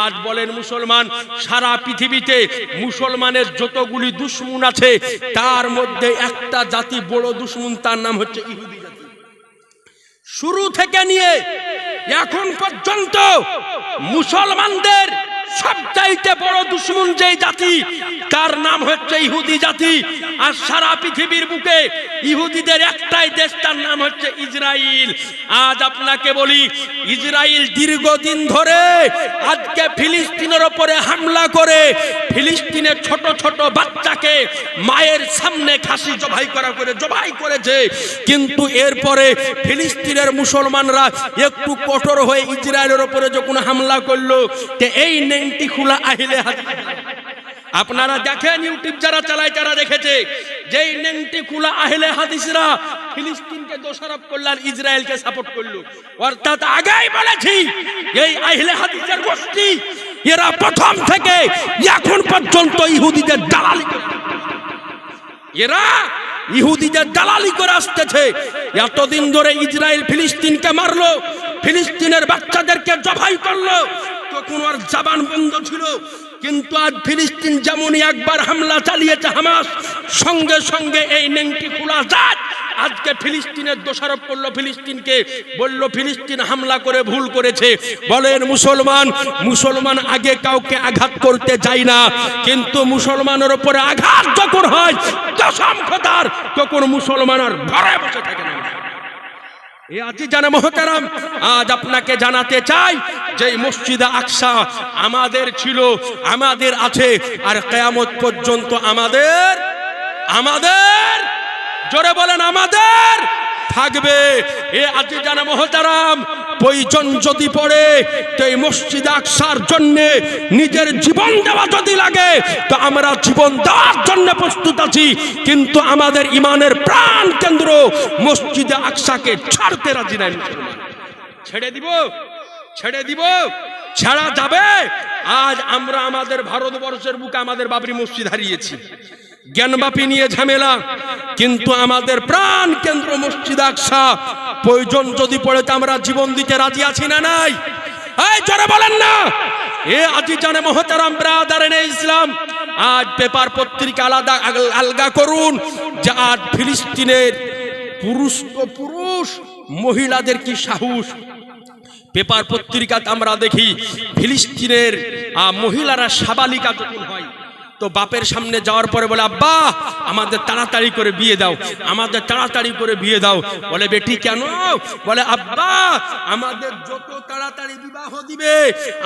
আজ বলেন মুসলমান, সারা পৃথিবীতে মুসলমানের যতগুলি দুশমন আছে, তার মধ্যে একটা জাতি বড় দুশমন, তার নাম হচ্ছে ইহুদি জাতি। শুরু থেকে নিয়ে এখন পর্যন্ত মুসলমানদের সবচাইতে বড় দুশমন যে জাতি, তার নাম হচ্ছে ইহুদি জাতি। আর সারা পৃথিবীর বুকে ইহুদিদের একটাই দেশ, তার নাম হচ্ছে ইসরায়েল। আজ আপনাকে বলি, ইসরায়েল দীর্ঘদিন ধরে আজকে ফিলিস্তিনের উপরে হামলা করে ফিলিস্তিনের ছোট ছোট বাচ্চাকে মায়ের সামনে খাসি জবাই করেছে। কিন্তু এরপরে ফিলিস্তিনের মুসলমানরা একটু কঠোর হয়ে ইসরায়েলের উপরে যখন হামলা করলো, এই নেংটি খোলা আহলে হাদিস, আপনারা দেখেন ইউটিউব যারা চালায় তারা দেখেছে, যেই নেংটি খোলা আহলে হাদিসরা ফিলিস্তিনকে দোষারোপ করলো আর ইসরায়েলকে সাপোর্ট করলো। অর্থাৎ আগেই বলেছি, এই আহলে হাদিসের গোষ্ঠী এরা প্রথম থেকে এখন পর্যন্ত ইহুদিদের দালালি করে, এরা ইহুদিদের দালালি করে আসতেছে। এতদিন ধরে ইসরায়েল ফিলিস্তিনকে মারলো, ফিলিস্তিনের বাচ্চাদেরকে জবাই করলো, তখন আর জবান বন্ধ ছিল। কিন্তু আজ ফিলিস্তিন যেমনই একবার হামলা চালিয়েছে হামাস, সঙ্গে সঙ্গে এই নেংটি খোলা যায়। আজকে ফিলিস্তিনের দোষারোপ করলো ফিলিস্তিনকে, বলল ফিলিস্তিন হামলা করে ভুল করেছে। বলেন মুসলমান আগে কাউকে আঘাত করতে যায় না, কিন্তু মুসলমানের উপরে আঘাত যখন হয় কসম খোদার, তখন মুসলমান আর ঘরে বসে থাকে না। এ আজি জানে মহতারাম, আজ আপনাকে জানাতে চাই যে মসজিদে আকসা আমাদের ছিল, আমাদের আছে, আর কিয়ামত পর্যন্ত আমাদের জোরে বলেন আমাদের থাকবে। এ আজি জানে মহতারাম, প্রয়োজন যদি পড়ে তো এই মসজিদে আকসার জন্য নিজের জীবন দেওয়া যদি লাগে তো আমরা জীবন দেওয়ার জন্য প্রস্তুত আছি, কিন্তু আমাদের ইমানের প্রাণ কেন্দ্র মসজিদে আকসাকে ছাড়তে রাজি নাই। ছেড়ে দিব ছাড়া যাবে? আজ আমরা আমাদের ভারতবর্ষের বুকে আমাদের বাবরি মসজিদ হারিয়েছি, জ্ঞানবাপী নিয়ে ঝামেলা, কিন্তু আমাদের প্রাণ কেন্দ্র মসজিদ আকসা। প্রয়োজন যদি পড়ে তো আমরা জীবন দিতে রাজি আছি না নাই? এই জোরে বলেন না। এ আজি জানে মহতারাম ব্রাদারেনে ইসলাম, আজ পেপার পত্রিকা আলগা করুন যে আজ ফিলিস্তিনের পুরুষ মহিলাদের কি সাহস। পেপার পত্রিকাতে আমরা দেখি ফিলিস্তিনের মহিলারা সাবালিকা যখন হয় তো বাপের সামনে যাওয়ার পরে বলে, আব্বা আমাদের তাড়াতাড়ি করে বিয়ে দাও, আমাদের তাড়াতাড়ি করে বিয়ে দাও। বলে, বেটি কেন? বলে, আব্বা আমাদের যত তাড়াতাড়ি বিবাহ দিবে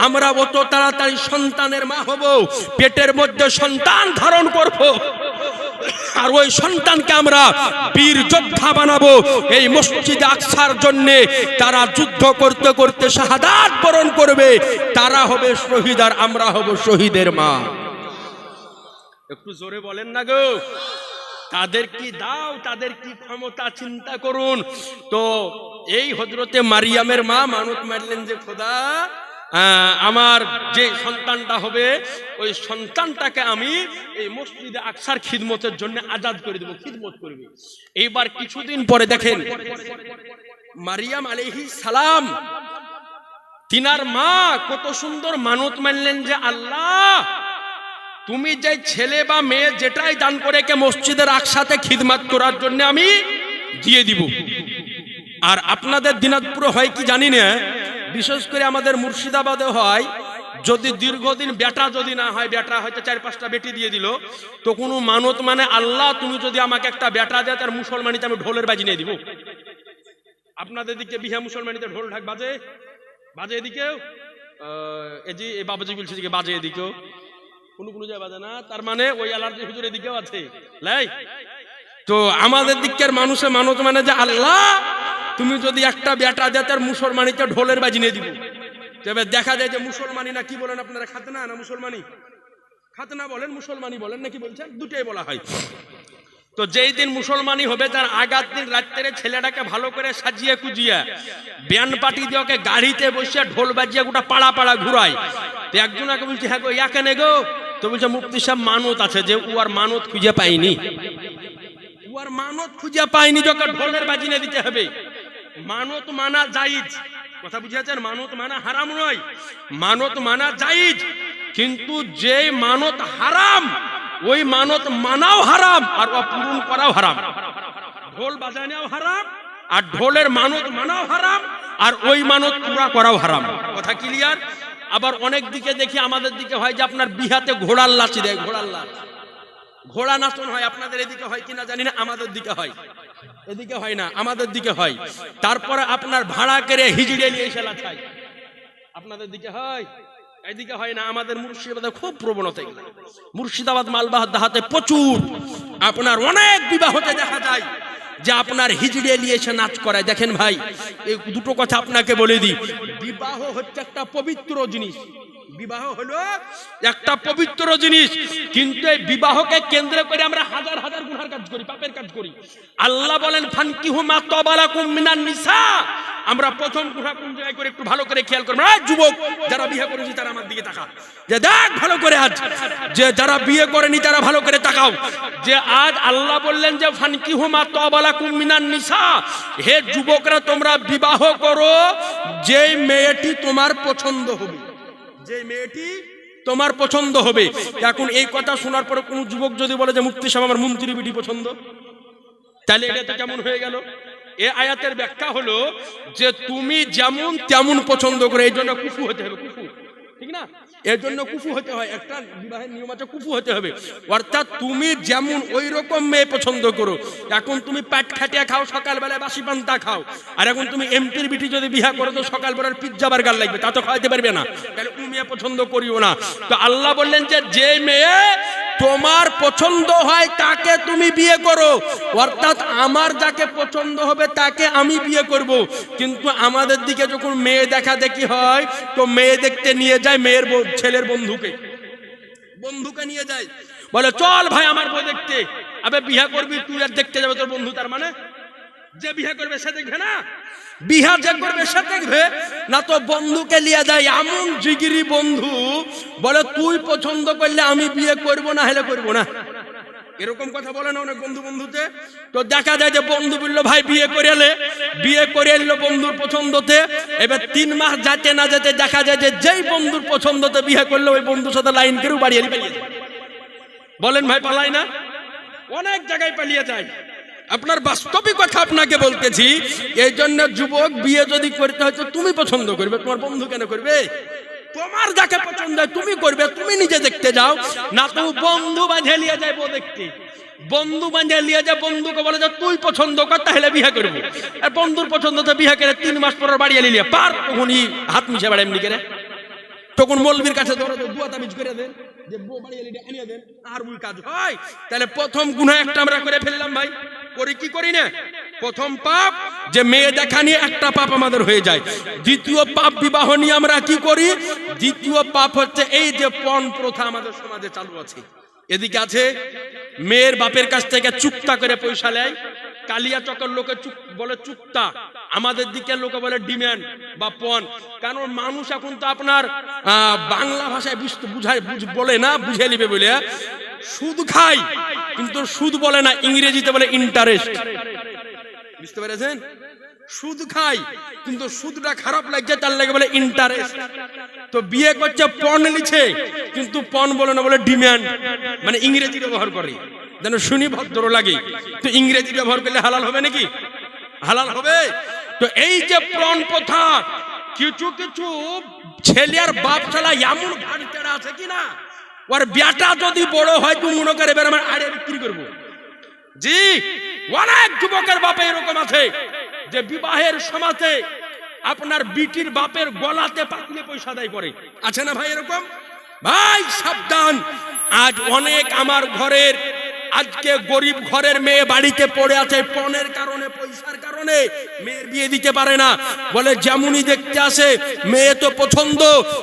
আমরা অত তাড়াতাড়ি সন্তানের মা হব, পেটের মধ্যে সন্তান ধারণ করব, আর ওই সন্তানকে আমরা বীর যোদ্ধা বানাবো। এই মসজিদে আকসার জন্য তারা যুদ্ধ করতে করতে শাহাদাত বরণ করবে, তারা হবে শহীদ আর আমরা হব শহীদের মা। একটু জোরে বলেন না গো। তাদের কি দাও, তাদের কি ক্ষমতা চিন্তা করুন তো। এই হযরতে মারিয়ামের মা মানত মারলেন যে খোদা আমার যে সন্তানটা হবে ওই সন্তানটাকে আমি এই মসজিদে আকসার খিদমতের জন্য আজাদ করে দেব, খিদমত করবে। এইবার কিছুদিন পরে দেখেন মারিয়াম আলাইহিস সালাম তিনার মা কত সুন্দর মানত মানলেন যে আল্লাহ তুমি যে ছেলে বা মেয়ে যেটাই দান করে কে মসজিদের আকসাতে খিদমত করার জন্য আমি দিয়ে দিব। আর আপনাদের দিনাজপুরে হয় কি জানি না, বিশেষ করে আমাদের মুর্শিদাবাদে হয়, যদি দীর্ঘদিন বেটা যদি না হয়, বেটা হয়তো 4-5টা বেটি দিয়ে দিল, তো কোনো মানত মানে আল্লাহ তুমি যদি আমাকে একটা বেটা দেয় তার মুসলমানিতে আমি ঢোলের বাজি নিয়ে দিব। আপনাদের দিকে বিহা মুসলমানিতে ঢোল ঢাক বাজে এদিকেও, এই যে এই বাবাজি বলছে দিকে বাজে এদিকেও, কোনো জায়গায় বাজে না, তার মানে ওই অ্যালার্জি হুজুর এদিকেও আছে লাই। তো আমাদের দিকের মানুষে মানত মানে যে আল্লাহ তুমি যদি একটা বেটা দেয় তার মুসলমানিতে ঢোলের বাজি নিয়ে দিব। তবে দেখা যায় যে মুসলমানি না কি বলেন আপনারা, খাতনা না মুসলমানি, খাতনা বলেন মুসলমানি বলেন নাকি বলছেন, দুটোই বলা হয়। তো যেই দিন মুসলমানি হবে তার আগার দিন রাত্রে ছেলেটাকে ভালো করে সাজিয়ে কুজিয়ে ব্যান্ড পার্টি দিয়ে ওকে গাড়িতে বসে ঢোল বাজিয়ে গোটা পাড়া পাড়া ঘুরায়। তো একজনকে বলছে, হ্যাঁ গো ইয়াকে গো, তো বলছে মুফতি সাহেব মানত আছে যে ও আর মানত খুঁজে পাইনি, ও আর মানত খুঁজে পাইনি, যখন ঢোলের বাজি নিয়ে দিতে হবে। মানত মানা জায়েজ, কথা বুঝেছেন? মানত মানা হারাম নয়, মানত মানা জায়েজ, কিন্তু যে মানত হারাম ওই মানত মানাও হারাম আর পূরণ করাও হারাম। ঢোল বাজানোও হারাম আর ঢোলের মানত মানাও হারাম আর ওই মানত পুরা করাও হারাম। কথা ক্লিয়ার? আবার অনেক দিকে দেখি আমাদের দিকে হয় যে আপনার বিহাতে ঘোড়ার লাচি দেয়, ঘোড়ার লাচ, ঘোড়া নাচন হয়। আপনাদের এদিকে হয় কিনা জানি না, আমাদের দিকে হয়, এদিকে হয় না, আমাদের দিকে হয়। তারপরে আপনার ভাড়া করে হিজড়ে নিয়ে এসে লাচায়, আপনাদের দিকে হয়, এদিকে হয় না। আমাদের মুর্শিদাবাদে খুব প্রবণতা, মুর্শিদাবাদ মালবাহাতে প্রচুর আপনার অনেক বিবাহতে দেখা যায় যে আপনার হিজড়ে নিয়ে এসে নাচ করায়। দেখেন ভাই, এই দুটো কথা আপনাকে বলে দিই, বিবাহ হচ্ছে একটা পবিত্র জিনিস, বিবাহ হলো একটা পবিত্র জিনিস, কিন্তু এই বিবাহকে কেন্দ্র করে আমরা হাজার হাজার গুনার কাজ করি, পাপের কাজ করি। আল্লাহ বলেন ফানকিহু মা তাবা লাকুম মিনান নিসা, আমরা প্রথম গুণা কোন জায়গায় করে একটু ভালো করে খেয়াল করবো। যুবক যারা বিয়ে করেছি তারা আমার দিকে তাকা, যে দেখ ভালো করে আজ, যে যারা বিয়ে করেনি তারা ভালো করে তাকাও, যে আজ আল্লাহ বললেন যে ফানকিহু মা তাবা লাকুম মিনান নিসা, হে যুবকরা তোমরা বিবাহ করো যেই মেয়েটি তোমার পছন্দ হবে, যেই মেয়েটি তোমার পছন্দ হবে। এখন এই কথা শোনার পরে কোন যুবক যদি বলে যে মুফতি সাহেব আমার মন্ত্রী বিটি পছন্দ, তাহলে এটা তো কেমন হয়ে গেল? এই আয়াতের ব্যাখ্যা হলো যে তুমি যেমন তেমন পছন্দ করে, এই জন্য কুফু হতে হবে, কুফু, ঠিক না? এর জন্য কুফু হতে হয়, একটা বিবাহের নিয়ম আছে, কুফু হতে হবে। অর্থাৎ তুমি যেমন ওই রকম মেয়ে পছন্দ করো। এখন তুমি পেট খাটিয়া খাও, সকালবেলায় বাসি পান্তা খাও, আর এখন তুমি এমপির বিটি যদি বিয়া করো তো সকালবেলার পিজ্জা বার্গার লাগবে, তা তো খাওয়াতে পারবে না, তাহলে তুমি মেয়ে পছন্দ করিও না। তো আল্লাহ বললেন যে মেয়ে তোমার পছন্দ হয় তাকে তুমি বিয়ে করো, অর্থাৎ আমার যাকে পছন্দ হবে তাকে আমি বিয়ে করব। কিন্তু আমাদের দিকে যখন মেয়ে দেখা দেখি হয় তো মেয়ে দেখতে নিয়ে যায় মেয়ের ছেলের বন্ধুকে নিয়ে যায়, বলে চল ভাই আমার বউ দেখতে। আবে বিয়ে করবি তুই আর দেখতে যাবে তোর বন্ধু? তার মানে যে বিয়ে করবে সে দেখবে না, বিহা যে করবে সে দেখবে না। তো বন্ধুকে নিয়ে যায়, এমন জিগিরি বন্ধু বলে তুই পছন্দ করলে আমি বিয়ে করব, না হলে করব না। এরকম কথা বলে না অনেক বন্ধুতে। তো দেখা যায় যে বন্ধু বললো ভাই বিয়ে করে এলো বন্ধুর পছন্দতে। এবার 3 মাস যাতে না যেতে দেখা যায় যে যেই বন্ধুর পছন্দতে বিয়ে করলো ওই বন্ধুর সাথে লাইন করেও বাড়িয়ে পালিয়ে যায়। বলেন ভাই পালায় না? অনেক জায়গায় পালিয়ে যায়। আপনার বাস্তবিক কথা আপনাকে বলতেছি। এই জন্য যুবক বিয়ে যদি করতে হয় তো তুমি পছন্দ করবে, তোমার বন্ধু কেন করবে? তোমার যাকে পছন্দ হয় তুমি করবে, তুমি নিজে দেখতে যাও না। তো বন্ধু বাঁধে নিয়ে যায় বউ দেখতে, বন্ধু বাঁধে নিয়ে যায়, বন্ধুকে বলে যে তুই পছন্দ কর তাহলে বিয়ে করবো। আর বন্ধুর পছন্দ তো বিয়ে করে 3 মাস পর বাড়ি এলিয়ে পার, তখনই হাত মিশে বাড়ে এমনি করে, তখন মৌলবীর কাছে ধরে দুয়া তাবিজ করে দেন যে বউ বাড়ি এলিয়ে আনিয়ে দেন, আর ওই কাজ হয়। তাহলে প্রথম গুনাহ একটা আমরা করে ফেললাম ভাই, করি কি করি না? প্রথম পাপ যে মেয়ে দেখা নিয়ে একটা পাপ আমাদের হয়ে যায়। দ্বিতীয় পাপ বিবাহ নিয়ে আমরা কি করি? দ্বিতীয় পাপ হচ্ছে এই যে পণ প্রথা আমাদের সমাজে চালু আছে। এদিকে আছে মেয়ের বাপের কাছ থেকে চুক্তা করে পয়সা নেয়, কালিয়া চকের লোকে বলে চুক্তা, আমাদের দিকে লোকে বলে ডিমান্ড বা পণ। কারণ মানুষ এখন তো আপনার বাংলা ভাষায় বলে না, বুঝে নিবে বলে সুদ খায়, কিন্তু সুদ বলে না, ইংরেজিতে বলে ইন্টারেস্ট। বুঝতে পেরেছেন? সুদ খায় কিন্তু সুদটা খারাপ লাগছে তার লাগে বলে ইন্টারেস্ট। তো বিয়ে করছে পণ নিচ্ছে, কিন্তু পণ বলে না, বলে ডিমান্ড, মানে ইংরেজি ব্যবহার করে যেন শুনি ভদ্র লাগে। তো ইংরেজি ব্যবহার করলে হালাল হবে নাকি? হালাল হবে। তো এই যে পণ প্রথা, কিছু কিছু ছেলে আর বাপ ছাড়া এমন ঘাড়তেরা আছে কিনা, ওর বেটা যদি বড় হয় তুই মনে করে এবার আমার আড়ে বিক্রি করবো। জি, অনেক যুবকের বাপে এরকম আছে যে বিবাহের সমাজে আপনার বিটির বাপের গলাতে পাতলে পয়সা দেয় করে, আছে না ভাই এরকম? ভাই সাবধান। আজ অনেক আমার ঘরের, আজকে গরিব ঘরের মেয়ে বাড়িতে পড়ে আছে পণের কারণে, পয়সার কারণে মেয়ের বিয়ে দিতে পারে না। বলে যেমনই দেখতে আসে মেয়ে তো পছন্দ,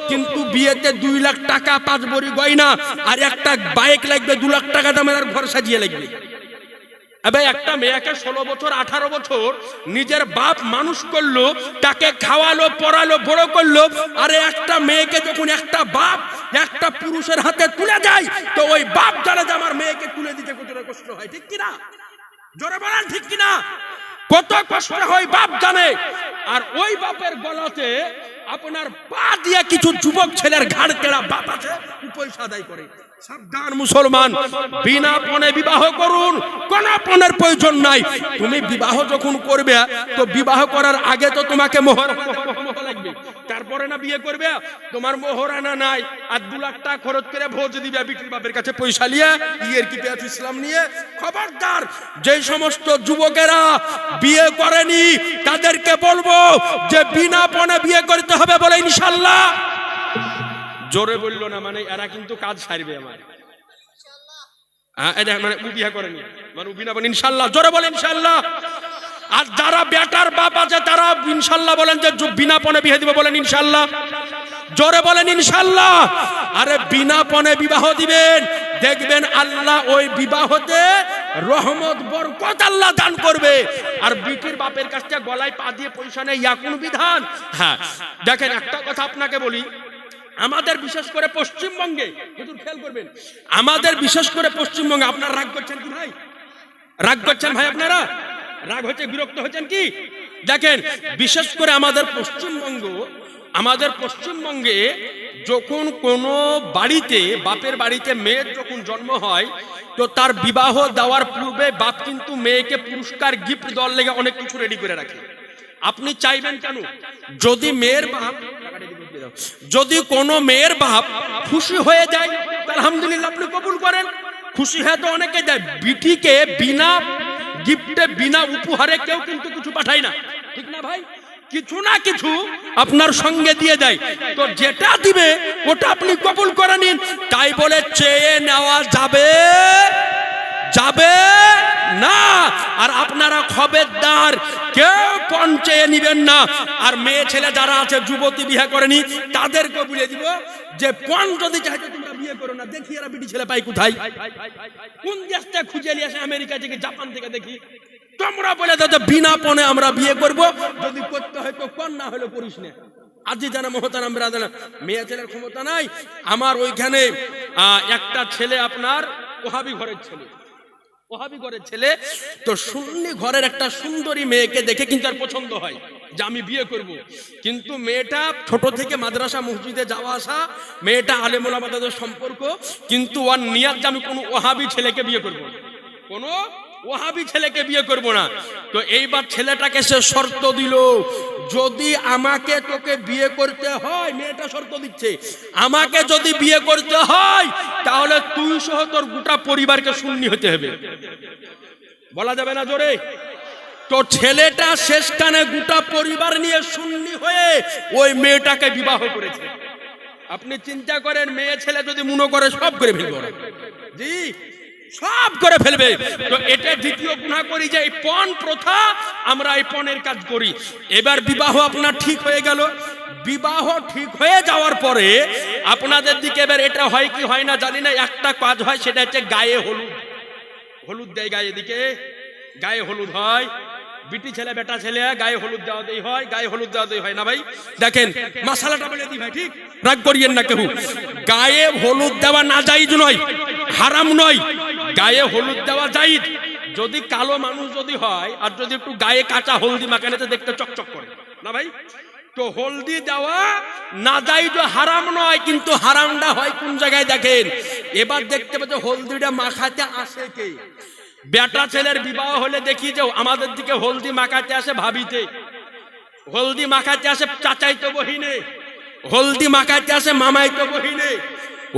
কিন্তু বিয়েতে 2 লাখ টাকা, 5 ভরি গয়না আর একটা বাইক লাগবে 2 লাখ টাকা দামের, আর ঘর সাজিয়ে লাগবে। এবার একটা মেয়েকে 16 বছর 18 বছর নিজের বাপ মানুষ করলো, তাকে খাওয়ালো পড়ালো বড় করলো, আরে একটা মেয়েকে যখন একটা বাপ একটা পুরুষের হাতে তুলে যায় তো ওই বাপ জানে যে আমার মেয়েকে তুলে দিতে কতটা কষ্ট হয়, ঠিক কিনা? জোরে বলেন ঠিক কিনা? কত কষ্ট হয় বাপ জানে। আর ওই বাপের গলাতে আপনার পা দিয়ে কিছু যুবক ছেলের ঘাড় তেড়া বাপ আছে, পয়সা আদায় করে। সাবধান মুসলমান, বিনা পণে বিবাহ করুন, কোন পণের প্রয়োজন নাই। তুমি বিবাহ যখন করবে তো বিবাহ করার আগে তো তোমাকে মোহর লাগবে, তারপরে না বিয়ে করবে। তোমার মোহরানা নাই আর 2 লাখ টাকা খরচ করে ভোজ দিবে বিটির বাপের কাছে পয়সা নিয়ে, ইয়ের কি পেঁয়াজ ইসলাম নিয়ে। খবরদার, যে সমস্ত যুবকেরা বিয়ে করেনি তাদেরকে বলবো যে বিনা পণে বিয়ে করতে হবে বলে ইনশাআল্লাহ। জোরে বললো না মানে এরা কিন্তু কাজ সারবে আমার। এটা মানে বিয়ে করেনি মানে বিনা পণে ইনশাআল্লাহ, জোরে বলেন ইনশাআল্লাহ। আর যারা বেটার বাপ আছে তারা ইনশাআল্লাহ বলেন যে বিনা পণে বিয়ে দিবে, বলেন ইনশাআল্লাহ, জোরে বলেন ইনশাআল্লাহ। আরে বিনা পণে বিবাহ দিবেন, দেখবেন আল্লাহ ওই বিবাহতে রহমত বরকত আল্লাহ দান করবে। আর বিটির বাপের কাছ থেকে গলায় পা দিয়ে পয়সা নেই, ইয়া কোন বিধান? হ্যাঁ দেখেন, একটা কথা আপনাকে বলি, আমাদের বিশেষ করে পশ্চিমবঙ্গে, হুজুর খেয়াল করবেন, আমাদের বিশেষ করে পশ্চিমবঙ্গে, আপনারা রাগ করছেন কি ভাই? রাগ করছেন ভাই? আপনারা রাগ হচ্ছে, বিরক্ত হচ্ছেন কি? দেখেন, বিশেষ করে আমাদের পশ্চিমবঙ্গে যখন কোনো বাড়িতে, বাপের বাড়িতে মেয়ের যখন জন্ম হয়, তো তার বিবাহ দেওয়ার পূর্বে বাপ কিন্তু মেয়েকে পুরস্কার গিফট দেওয়ার লেগে অনেক কিছু রেডি করে রাখে। আপনি চাইবেন কেন? যদি মেয়ের বাপ, যদি কোনো মেয়ের বাপ খুশি হয়ে যায়, আলহামদুলিল্লাহ, আপনি কবুল করেন। খুশি হয়ে তো অনেকে যায়। বিটিকে বিনা গিফটে, বিনা উপহারে কেউ কিন্তু কিছু পাঠায় না, ঠিক না ভাই? কিছু না কিছু আপনার সঙ্গে দিয়ে দেয়। তো যেটা দিবে ওটা আপনি কবুল করে নিন। তাই বলে চেয়ে নেওয়া যাবে যাবে না। আর আপনারা খবরদার কেউ পণ চেয়ে নিবেন না। আর মেয়ে ছেলে যারা আছে, যুবতী বিয়ে করেনি, তাদেরকে বলে দিব যে পণ যদি চাইতে তোমরা বিয়ে করো না। দেখি এরা বিটি ছেলে পাই কোথায়, কোন দেশ থেকে খুঁজে নিয়ে আসে, আমেরিকা থেকে, জাপান থেকে। দেখি তোমরা বলে দাও যে বিনা পণে আমরা বিয়ে করব, যদি করতে হয় তো পণ, না হলে করিস না। আজি জানা মহতারাম বিরাদার, মেয়ে ছেলের ক্ষমতা নাই। আমার ওইখানে একটা ছেলে, আপনার ওহাবি ঘরের ছেলে, তো সুন্নি ঘরের একটা সুন্দরী মেয়েকে দেখে কিন্তু আর পছন্দ হয় যে আমি বিয়ে করব। কিন্তু মেয়েটা ছোট থেকে মাদ্রাসা মসজিদে যাওয়া আসা, মেয়েটা আলেম ওলামাদের সম্পর্ক, কিন্তু ওর নিয়াত যে আমি কোনো ওহাবি ছেলেকে বিয়ে করব, কোনো ওহাবি ছেলেকে বিয়ে করব না। তো এইবার ছেলেটাকে সে শর্ত দিল, যদি আমাকে তোকে বিয়ে করতে হয়, মেয়েটা শর্ত দিচ্ছে, আমাকে যদি বিয়ে করতে হয় তাহলে তুই সহ তোর গোটা পরিবারকে সুন্নি হতে হবে। বলা যাবে না জোরে? তো ছেলেটা শেষখানে গোটা পরিবার নিয়ে সুন্নি হয়ে ওই মেয়েটাকে বিবাহ করেছে। আপনি চিন্তা করেন, মেয়ে ছেলে যদি মনে করে সব করে ফেলবে, জি সব করে ফেলবে। তো এটা দ্বিতীয় গুনাহ করি যে এই পণ প্রথা, আমরা এই পণের কাজ করি। এবার বিবাহ আপনার ঠিক হয়ে গেল। বিবাহ ঠিক হয়ে যাওয়ার পরে আপনাদের দিকে এবার এটা হয় কি হয় না জানি না, একটা কাজ হয়, সেটা হচ্ছে গায়ে হলুদ দেয়। গায়ে দিকে গায়ে হলুদ হয়। বিটি ছেলে বেটা ছেলে গায়ে হলুদ দেওয়াতেই হয়, গায়ে হলুদ দেওয়াতেই হয় না ভাই? দেখেন মশালাটা বলে দিই ভাই, ঠিক রাগ করিয়েন না কেউ। গায়ে হলুদ দেওয়া না জায়েজ নয়, হারাম নয়, গায়ে হলুদ দেওয়া জায়েজ। যদি কালো মানুষ যদি হয় আর যদি একটু গায়ে কাঁচা হলদি মাখানে, তো দেখতে চকচক করে না ভাই? তো হলদি দেওয়া না জায়েজ, হারাম নয়, কিন্তু হারামটা হয় কোন জায়গায় দেখেন। এবার দেখতে পাচ্ছ হলদিটা মাখাতে আসে কে? বেটা ছেলের বিবাহ হলে দেখি যে আমাদের দিকে হলদি মাখাতে আসে ভাবিতে, হলদি মাখাতে আসে চাচাইতো বহিনে, হলদি মাখাতে আসে মামাইতো বহিনে,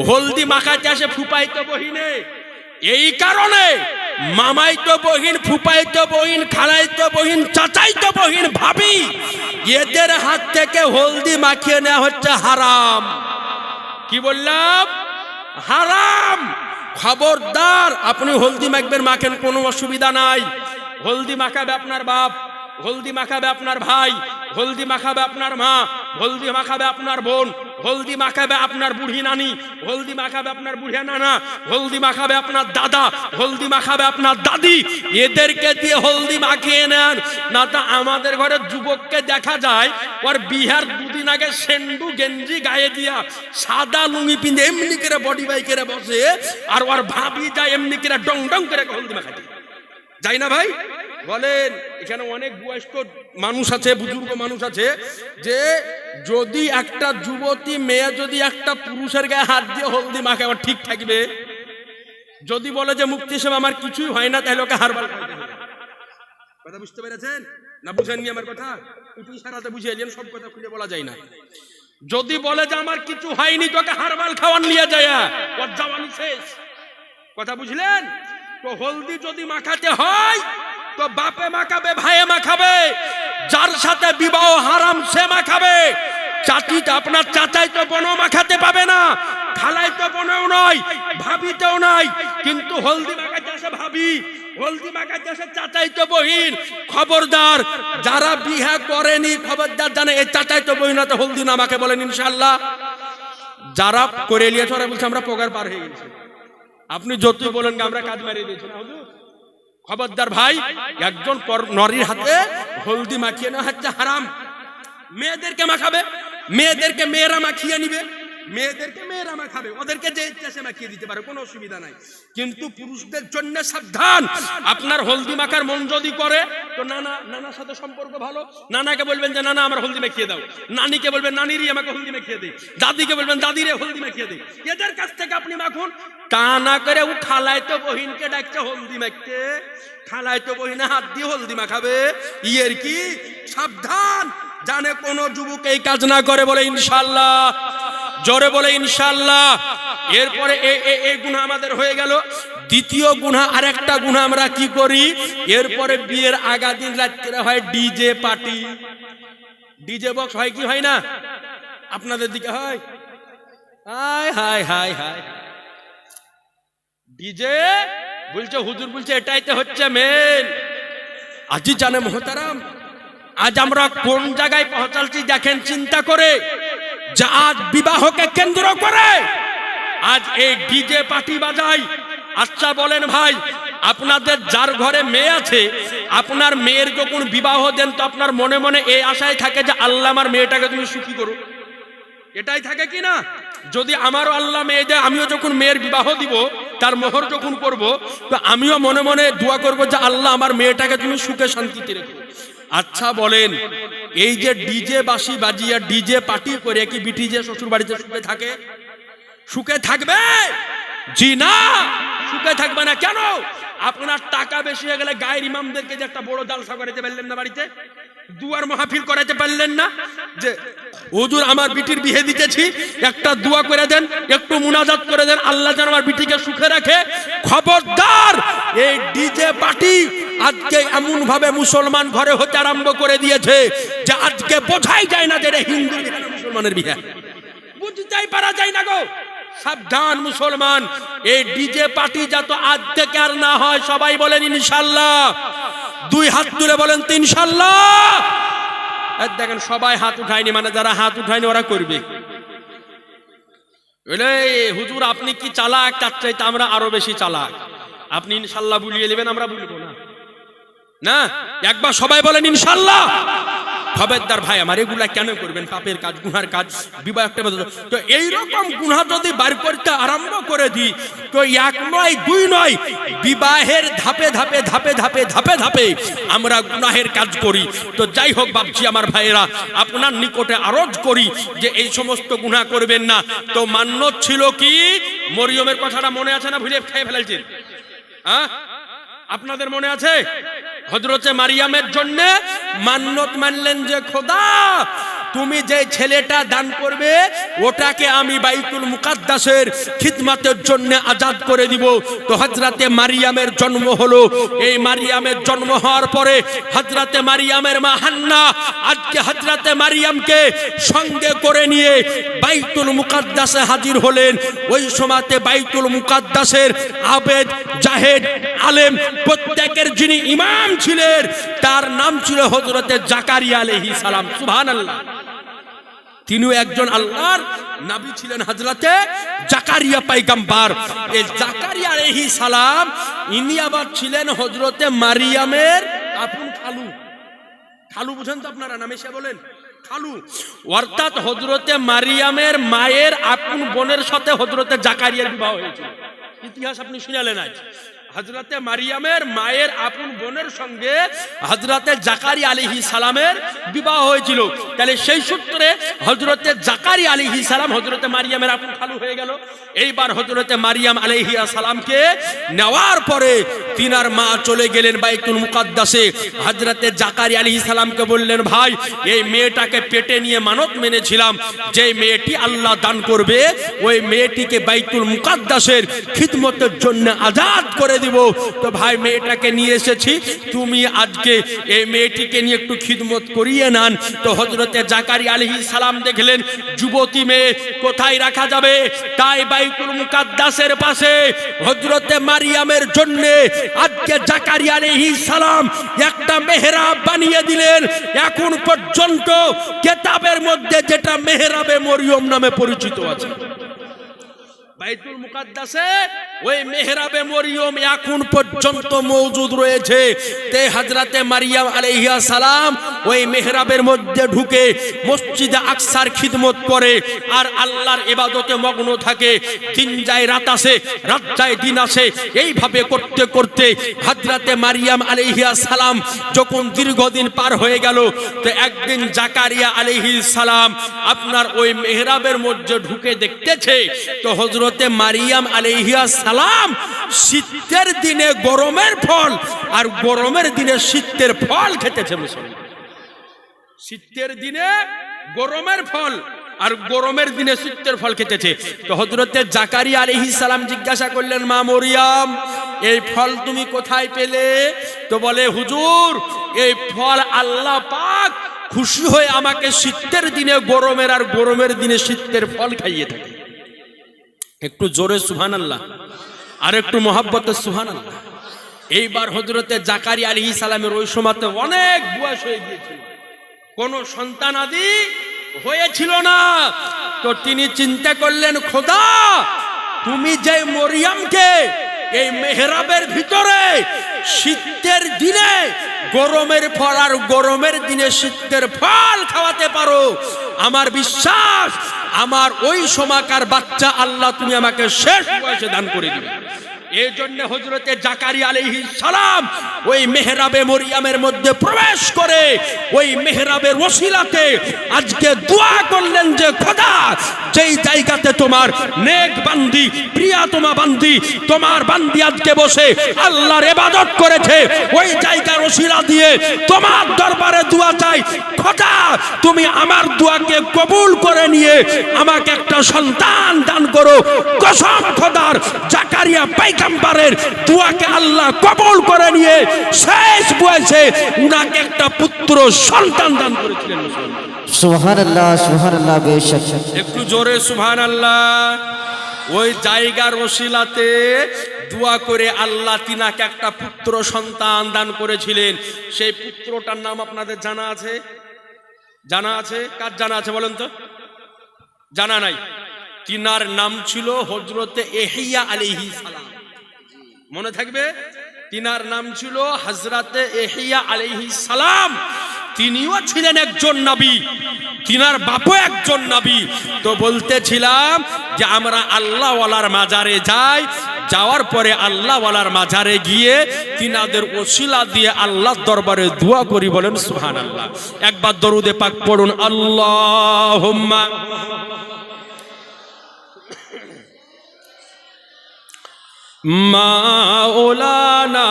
হলদি মাখাতে আসে ফুপাইতো বহিনে। এই কারণে মামাইতো বহিন, ফুপাইতো বহিন, খালাইতো বহিন, চাচাইতো বহিন, ভাবি, এদের হাত থেকে হলদি মাখিয়ে নেওয়া হচ্ছে হারাম। কি বললাম? হারাম। খবরদার, আপনি হলদি মাখবেন, মাখেন, কোনো অসুবিধা নাই। হলদি মাখাবে আপনার বাপ, হলদি মাখাবে আপনার ভাই, হলদি মাখাবে আপনার মা, হলদি মাখাবে আপনার বোন, হলদি মাখাবে আপনার বুড়ি নানি, হলদি মাখাবে আপনার বুড়িয়া নানা, হলদি মাখাবে আপনার দাদা, হলদি মাখাবে আপনার দাদি। এদেরকে দিয়ে হলদি মাখিয়ে নেন। না তো আমাদের ঘরের যুবককে দেখা যায় ওর বিহার দুদিন আগে সেন্ডু গেঞ্জি গায়ে দিয়া সাদা লুঙ্গি পিঁধে এমনি করে বডি বাইকেরে বসে, আর ওর ভাবি যায় এমনি করে ডং ডং করে হলদি মাখাতে যাই না ভাই? বলেন, এখানে অনেক বয়স্ক মানুষ আছে, বুজুর্গ মানুষ আছে, যে যদি একটা যুবতী মেয়ে যদি একটা পুরুষের গায়ে হাত দিয়ে হলদি মাখে, আমার ঠিক থাকবে? যদি বলে যে মুক্তি সাহেব আমার কিছুই হয় না, তাহলে ওকে হারবাল খাইতে হবে। কথা বুঝতে পেরেছেন না? বুঝেননি আমার কথা? একটু ইশারাতে বুঝিয়ে দিলেন, সব কথা খুলে বলা যায় না। যদি বলে যে আমার কিছু হয়নি, তোকে হারবাল খাওয়ান নিয়ে যায়, ওর জাওয়ানি শেষ। কথা বুঝলেন? তো হলদি যদি মাখাতে হয় তো বাপে মাখাবে, ভাইয়ে মাখাবে, যার সাথে বিবাহ হারাম সে মাখাবে। চাচিটা আপনার চাচাই তো বোনও মাখাতে পাবে না, খালাই তো বোনও নয়, ভাবিতেও নাই, কিন্তু হলদি মাখাতে আসে ভাবি, হলদি মাখাতে আসে চাচাই তো বহিন। খবরদার, যারা বিয়ে করেনি খবরদার জানে এই চাচাই তো বহিন তো হলদি না মাখে, বলেন ইনশাআল্লাহ। যারা করে নিয়েছে ওরা বলছে আমরা পগার পার হয়ে গেছি। আপনি যতই বলেন আমরা কাজ মারিয়ে দিয়েছি না হুজুর, খবরদার ভাই, একজন নারীর হাতে হলদি মাখিয়ে নেওয়া হচ্ছে হারাম। মেয়েদেরকে মাখাবে, মেয়েদেরকে মেয়েরা মাখিয়ে নিবে, মেয়েদেরকে মেয়েরা মাখাবে, ওদেরকে যে ইচ্ছা সে মাখিয়ে দিতে পারে, কোনো অসুবিধা নাই। কিন্তু পুরুষদের জন্য সাবধান। আপনার হলদি মাখার মন যদি করে তো নানার সাথে সম্পর্ক ভালো, নানাকে বলবেন যে নানা আমার হলদি মাখিয়ে দাও, নানিকে বলবেন নানিরই আমাকে হলদি মাখিয়ে দে, দাদিকে বলবেন দাদিরে হলদি মাখিয়ে দে। এদের কাছ থেকে আপনি মাখুন। তা না করে ও খালায় তো বহিনকে ডাকছে হলদি মাখতে, খালায় তো বহিনে হাত দিয়ে হলদি মাখাবে, ইয়ের কি? সাবধান, জানে কোন যুবক এই কাজ না করে, বলে ইনশাআল্লাহ, জোরে বলে ইনশাআল্লাহ। এরপরে এই গুনাহ আমাদের হয়ে গেল। দ্বিতীয় গুনাহ, আরেকটা গুনাহ আমরা কি করি? এরপরে বিয়ের আগা দিন রাত্রে হয় ডিজে পার্টি, ডিজে বক্স হয় কি হয় না? আপনাদের দিকে হয়? হায় হায় হায় হায়, ডিজে বলছে, হুজুর বলছে এটাইতে হচ্ছে মেন। আজি জানে মোহতারাম, আজ আমরা কোন জায়গায় পৌঁছালছি দেখেন চিন্তা করে, যে আজ বিবাহকে কেন্দ্র করে আজ এই ডিজে পার্টি বাজাই। আচ্ছা বলেন ভাই, আপনাদের যার ঘরে মেয়ে আছে, আপনার মেয়ের যখন বিবাহ দেন তো আপনার মনে মনে এই আশায় থাকে যে আল্লাহ আমার মেয়েটাকে তুমি সুখী করো, এটাই থাকে কি না? যদি আমারও আল্লাহ মেয়ে দেয়, আমিও যখন মেয়ের বিবাহ দিব, তার মোহর যখন করব, তো আমিও মনে মনে দোয়া করব যে আল্লাহ আমার মেয়েটাকে তুমি সুখে শান্তিতে রেখো। আচ্ছা বলেন, এই যে ডিজে বাঁশি বাজিয়ে ডিজে পার্টি করে কি বিটি যে শ্বশুর বাড়িতে সুখে থাকে? সুখে থাকবে? জি না, সুখে থাকবে না। কেন? আপনার টাকা বেশি হয়ে গেলে গায়ের ইমামদেরকে যে একটা বড় জালসা করাতে পারলেন না, বাড়িতে দুয়ার মাহফিল করাতে পারলেন না, যে হুজুর আমার বিটির বিয়ে দিতেছি, একটা দোয়া করে দেন, একটু মুনাজাত করে দেন, আল্লাহ যেন আমার বিটিকে সুখে রাখে। খবরদার, এই ডিজে পার্টি আজকে এমন ভাবে মুসলমান ঘরে হতে আরম্ভ করে দিয়েছে যে আজকে বোঝাই যায় না যে এটা হিন্দু মুসলমানের বিয়ে, বুঝতেই পারা যায় না গো। সাবধান মুসলমান, এই ডিজে পার্টি যাতে আজ থেকে আর না হয়, সবাই বলেন ইনশাআল্লাহ। দুই হাত তুলে বলেন তো ইনশাআল্লাহ। দেখেন সবাই হাত উঠায়নি, মানে যারা হাত উঠায়নি ওরা করবে। হুজুর আপনি কি চালাক? তার চাইতে আমরা আরো বেশি চালাক। আপনি ইনশাআল্লাহ বুলিয়ে নেবেন, আমরা বুলবো না। না, একবার সবাই বলেন ইনশাআল্লাহ। খবরদার ভাই আমার, এগুলা কেন করবেন? পাপের কাজ, গুনার কাজ, বিবাহ একটা। তো এইরকম গুনাহ যদি বার করতে আরম্ভ করে দিই, তো এক নয় দুই নয়, বিবাহের ধাপে ধাপে ধাপে ধাপে ধাপে ধাপে আমরা গুনাহের কাজ করি। তো যাই হোক বাপজি আমার ভাইয়েরা, আপনার নিকটে আরজ করি যে এই সমস্ত গুনাহ করবেন না। তো মান্যত ছিল কি? মরিয়মের কথাটা মনে আছে না? ভুলে খেয়ে ফেলেছেন? হ্যাঁ, আপনাদের মনে আছে? হযরতে মারিয়ামের জন্য মান্যত মানলেন যে খোদা তুমি যে ছেলেটা দান করবে ওটাকে আমি বাইতুল মুকাদ্দাসের খিদমতের জন্য আজাদ করে দিব। তো হযরতে মারিয়ামের জন্ম হলো। এই মারিয়ামের জন্ম হওয়ার পরে হযরতে মারিয়ামের মা হান্না আজকে হযরতে মারিয়ামকে সঙ্গে করে নিয়ে বাইতুল মুকাদ্দাসে হাজির হলেন। ওই সময়তে বাইতুল মুকাদ্দাসের আবেদ, জাহেদ, আলেম প্রত্যেকের যিনি ইমাম ছিলেন তার নাম ছিল হযরতে জাকারিয়া আলাইহিস সালাম। সুবহানাল্লাহ। তিনিও একজন আল্লাহর নবী ছিলেন, হযরতে জাকারিয়া পয়গম্বর। এই জাকারিয়া আলাইহিস সালাম ইনি আবার ছিলেন হযরতে মারিয়ামের আপন খালু। খালু বুঝেন তো আপনারা? নামে সে বলেন খালু, অর্থাৎ হযরতে মারিয়ামের মায়ের আপন বোনের সাথে হযরতে জাকারিয়ার বিবাহ হয়েছিল। ইতিহাস আপনি শুনালেন আজ। হযরতে মারিয়ামের মায়ের আপন বোনের সঙ্গে হযরতে জাকারিয়া আলাইহিস সালামের বিবাহ হয়েছিল। তাহলে সেই সূত্রে হযরতে জাকারিয়া আলাইহিস সালাম হযরতে মারিয়ামের আপন খালু হয়ে গেল। এইবার হযরতে মারিয়াম আলাইহিস সালামকে নেওয়ার পরে তিনার মা চলে গেলেন বাইতুল মুকাদ্দাসে। হযরতে জাকারিয়া আলাইহিস সালামকে বললেন, ভাই এই মেয়েটাকে পেটে নিয়ে মানত মেনেছিলাম, যে মেয়েটি আল্লাহ দান করবে ওই মেয়েটিকে বাইতুল মুকাদ্দাসের খিদমতের জন্য আজাদ করে দিব। তো ভাই মেয়েটাকে নিয়ে এসেছি, তুমি আজকে এই মেয়েটিকে নিয়ে একটু খিদমত করিয়ে নেন। তো হযরতে জাকারিয়া আলাইহিস সালাম দেখলেন যুবতী মেয়ে কোথায় রাখা যাবে, তাই বাইতুল মুকাদ্দাসের পাশে হযরতে মারিয়ামের জন্য আজকে জাকারিয়া আলাইহিস সালাম একটা মেহরাব বানিয়ে দিলেন। এখন পর্যন্ত কিতাবের মধ্যে যেটা মেহরাবে মরিয়ম নামে পরিচিত আছে। বাইতুল মুকাদ্দাসে ওই মেহরাবে মরিয়ম এখন পর্যন্ত মওজুদ রয়েছে। তে হযরতে মারিয়াম আলাইহিস সালাম ওই মেহরাবের মধ্যে ঢুকে মসজিদে আকসার খিদমত করে আর আল্লাহর ইবাদতে মগ্ন থাকে। দিন যায় রাত আসে, রাত যায় দিন আসে, এইভাবে করতে করতে হযরতে মারিয়াম আলাইহিস সালাম যখন দীর্ঘদিন পার হয়ে গেল, তো একদিন জাকারিয়া আলাইহিস সালাম আপনার ওই মেহরাবের মধ্যে ঢুকে দেখতেছে তো হযরতে মারিয়াম আলাইহিস সালাম শীতের দিনে গরমের ফল আর গরমের দিনে শীতের ফল খেতেছে। মুসলমান শীতের দিনে গরমের ফল আর গরমের দিনে শীতের ফল খেতেছে। তো হযরতে জাকারিয়া আলাইহিস সালাম জিজ্ঞাসা করলেন, মা মরিয়াম, এই ফল তুমি কোথায় পেলে? তো বলে, হুজুর, এই ফল আল্লাহ পাক খুশি হয়ে আমাকে শীতের দিনে গরমের আর গরমের দিনে শীতের ফল খাইয়ে থাকে। একটু জোরে সুবহানাল্লাহ, আর একটু মহব্বতে সুবহানাল্লাহ। এইবার হযরতে জাকারিয়া আলাইহিস সালামের ওই সময়তে অনেক বয়স হয়ে গিয়েছিল, কোনো সন্তান আদি হয়েছিল না। তো তিনি চিন্তা করলেন, খোদা, তুমি যে মরিয়মকে এই মেহরাবের ভিতরে শীতের দিনে গরমের ফল আর গরমের দিনে শীতের ফল খাওয়াতে পারো, আমার বিশ্বাস আমার ওই সময়কার বাচ্চা আল্লাহ তুমি আমাকে শেষ বয়সে দান করে দিবে। এই জন্য হযরতে জাকারিয়া আলাইহিস সালাম ওই মেহরাবে মরিয়মের মধ্যে প্রবেশ করে ওই মেহরাবের ওসিলাতে আজকে দোয়া করলেন যে খোদা, যেই জায়গাতে তোমার নেক বান্দি, প্রিয়তমা বান্দি, তোমার বান্দি আজকে বসে আল্লাহর ইবাদত করেছে, ওই জায়গার ওসিলা দিয়ে তোমার দরবারে দোয়া চাই, খোদা তুমি আমার দোয়াকে কবুল করে নিয়ে আমাকে একটা সন্তান দান করো। কসম খোদার, জাকারিয়া পয়গম্বরের দোয়াকে আল্লাহ কবুল করে নিয়ে শেষ বয়সে উনাকে একটা পুত্র সন্তান দান করেছিলেন। সুবহানাল্লাহ, সুবহানাল্লাহ, বেশক। একটু জোরে সুবহানাল্লাহ। ওই জায়গার ওসিলাতে দোয়া করে আল্লাহ তিনাকে একটা পুত্র সন্তান দান করেছিলেন। সেই পুত্রটার নাম আপনাদের জানা আছে? জানা আছে? কার জানা আছে বলেন তো? জানা নাই? তিনার নাম ছিল হযরতে ইহইয়া আলাইহিস সালাম। মনে থাকবে, তিনার নাম ছিল হযরতে ইহইয়া আলাইহিস সালাম। তিনিও ছিলেন একজন নবী, তিনার বাপও একজন নবী। তো বলতেছিলাম যে আমরা আল্লাহ ওয়ালার মাজারে যাই, যাওয়ার পরে আল্লাহ ওয়ালার মাজারে গিয়ে তিনাদের ওসিলা দিয়ে আল্লাহর দরবারে দোয়া করি। বলেন সুবহানাল্লাহ। একবার দরুদে পাক পড়ুন, আল্লাহুম্মা মাওলানা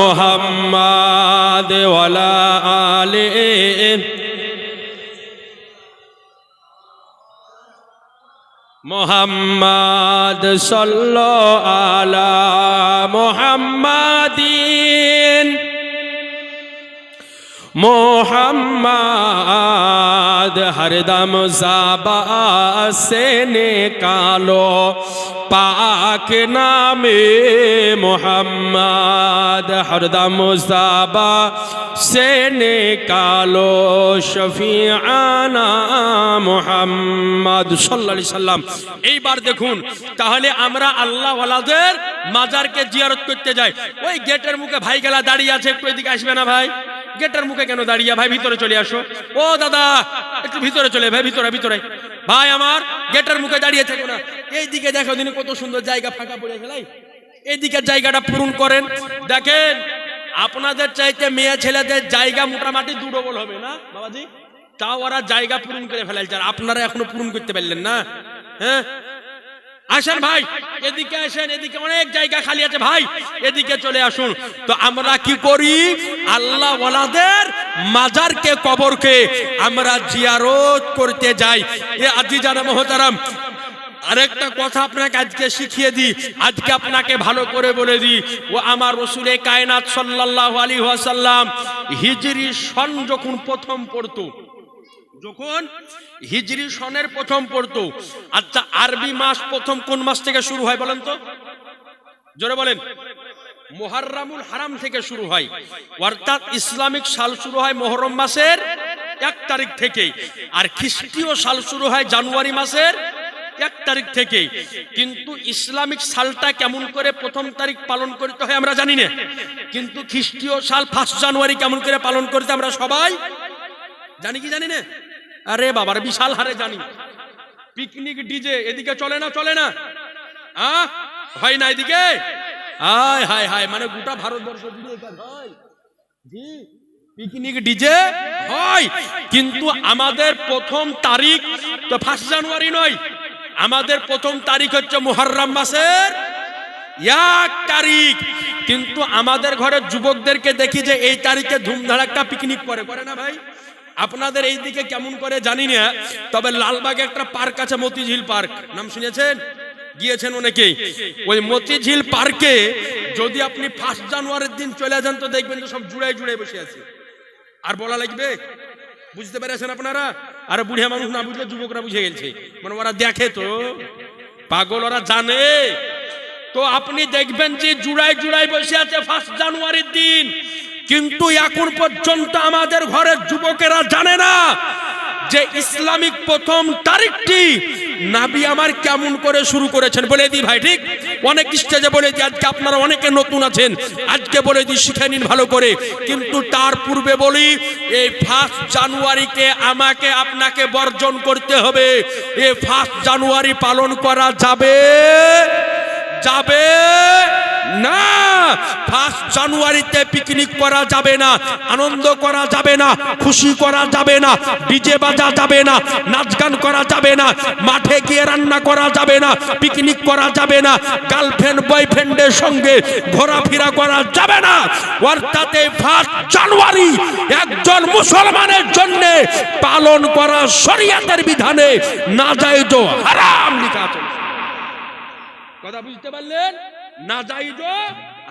মুহাম্মাদ ওয়ালা আলিহি মুহাম্মাদ সাল্লাল্লাহু আলা মুহাম্মাদিন मोहम्मद हरदम ज़ाबा से निकालो पाक नामे मोहम्मद हरदम ज़ाबा से निकालो शफीआना मोहम्मद सल्लल्लाहु अलैहि वसल्लम। এইবার দেখুন, তাহলে আমরা আল্লাহ ওয়ালাদের মাজারকে জিয়ারত করতে যাই। ওই গেটের মুখে ভাই গেলা দাঁড়িয়ে আছে, একটু এদিকে আসবে না ভাই? গেটের মুখে কেন দাঁড়িয়ে? ভাই ভিতরে চলে আসো। ও দাদা, একটু ভিতরে চলে, ভাই ভিতরে ভিতরে। ভাই আমার গেটের মুখে দাঁড়িয়ে থেকো না, এইদিকে দেখো দিনে কত সুন্দর জায়গা ফাঁকা পড়ে গেলাই, এইদিকে জায়গাটা পূরণ করেন। দেখেন, আপনাদের চাইতে মেয়ে ছেলেদের জায়গা মোটামুটি দুডবল হবে না বাবাজি, তাও ওরা জায়গা পূরণ করে ফেলাইছে, আর আপনারা এখনো পূরণ করতে পারলেন না। হ্যাঁ, আসেন ভাই, এদিকে আসেন, এদিকে অনেক জায়গা খালি আছে, ভাই এদিকে চলে আসুন। তো আমরা কি করি? আল্লাহ ওয়ালাদের মাজারকে, কবরকে আমরা জিয়ারত করতে যাই। এ আজিজানা মুহতারাম, আরেকটা কথা আপনাকে আজকে শিখিয়ে দিই, আজকে আপনাকে ভালো করে বলে দিই। ও আমার রাসূলে কায়নাত সাল্লাল্লাহু আলাইহি ওয়াসাল্লাম হিজরি সন যখন প্রথম পড়তো, যখন হিজরি সনের প্রথম পড়তো, আচ্ছা আরবি মাস প্রথম কোন মাস থেকে শুরু হয় বলেন তো? জোরে বলেন। মুহররমুল হারাম থেকে শুরু হয়, অর্থাৎ ইসলামিক সাল শুরু হয় মুহররম মাসের 1 তারিখ থেকে, আর খ্রিস্টীয় সাল শুরু হয় জানুয়ারি মাসের 1 তারিখ থেকে, কিন্তু ইসলামিক সালটা কেমন করে প্রথম তারিখ পালন করতে হয় আমরা জানি না, কিন্তু খ্রিস্টীয় সাল 1 জানুয়ারি কেমন করে পালন করতে আমরা সবাই জানি কি জানি না? আরে বাবার বিশাল হারে জানি। পিকনিক ডিজে এদিকে চলে না, চলে না? হয় না এদিকে? হায় হায় হায়, মানে গোটা ভারতবর্ষ জুড়ে হয় জি পিকনিক ডিজে হয়, কিন্তু আমাদের প্রথম তারিখ তো 1 জানুয়ারি নয়, আমাদের প্রথম তারিখ হচ্ছে মুহররম মাসের 1 তারিখ। কিন্তু আমাদের ঘরের যুবকদেরকে দেখি যে এই তারিখে ধুমধাড়াক্কা পিকনিক করে না ভাই? আপনাদের এই দিকে কেমন করে জানি না, তবে লালবাগে একটা পার্ক আছে, মতিঝিল পার্ক, নাম শুনেছেন? গিয়েছেন অনেকেই। ওই মতিঝিল পার্কে যদি আপনি 1 জানুয়ারির দিন চলে যান তো দেখবেন তো সব জুড়াই জুড়াই বসে আছে। আর বলা লাগবে? বুঝতে পেরেছেন আপনারা? আর বুড়িয়া মানুষ না বুঝলে যুবকরা বুঝে গেছে, মানে ওরা দেখে তো পাগল, ওরা জানে তো। আপনি দেখবেন যে জুড়াই জুড়াই বসে আছে 1 জানুয়ারির দিন, কিন্তু এখন পর্যন্ত আমাদের ঘরের যুবকেরা জানে না যে ইসলামিক প্রথম তারিখটি নবী আমার কেমন করে শুরু করেছেন। বলে দিই ভাই, ঠিক অনেক স্টেজে বলে দিই, আজকে আপনারা অনেকে নতুন আছেন, আজকে বলে দিই শিখে নিন ভালো করে। কিন্তু তার পূর্বে বলি, এই 1 জানুয়ারিকে আমাকে আপনাকে বর্জন করতে হবে। এই 1 জানুয়ারি পালন করা যাবে যাবে না। 1 জানুয়ারিতে পিকনিক করা যাবে না, আনন্দ করা যাবে না, খুশি করা যাবে না, ডিজে বাজা যাবে না, নাচ গান করা যাবে না, মাঠে গিয়ে রান্না করা যাবে না, পিকনিক করা যাবে না, গার্লফ্রেন্ড বয়ফ্রেন্ডের সঙ্গে ঘোরাফেরা করা যাবে না। অর্থাৎ 1 জানুয়ারি একজন মুসলমানের জন্য পালন করা শরীয়তের বিধানে নাজায়েজ ও হারাম লেখা আছে। কথা বুঝতে পারলেন? নাজায়েজ ও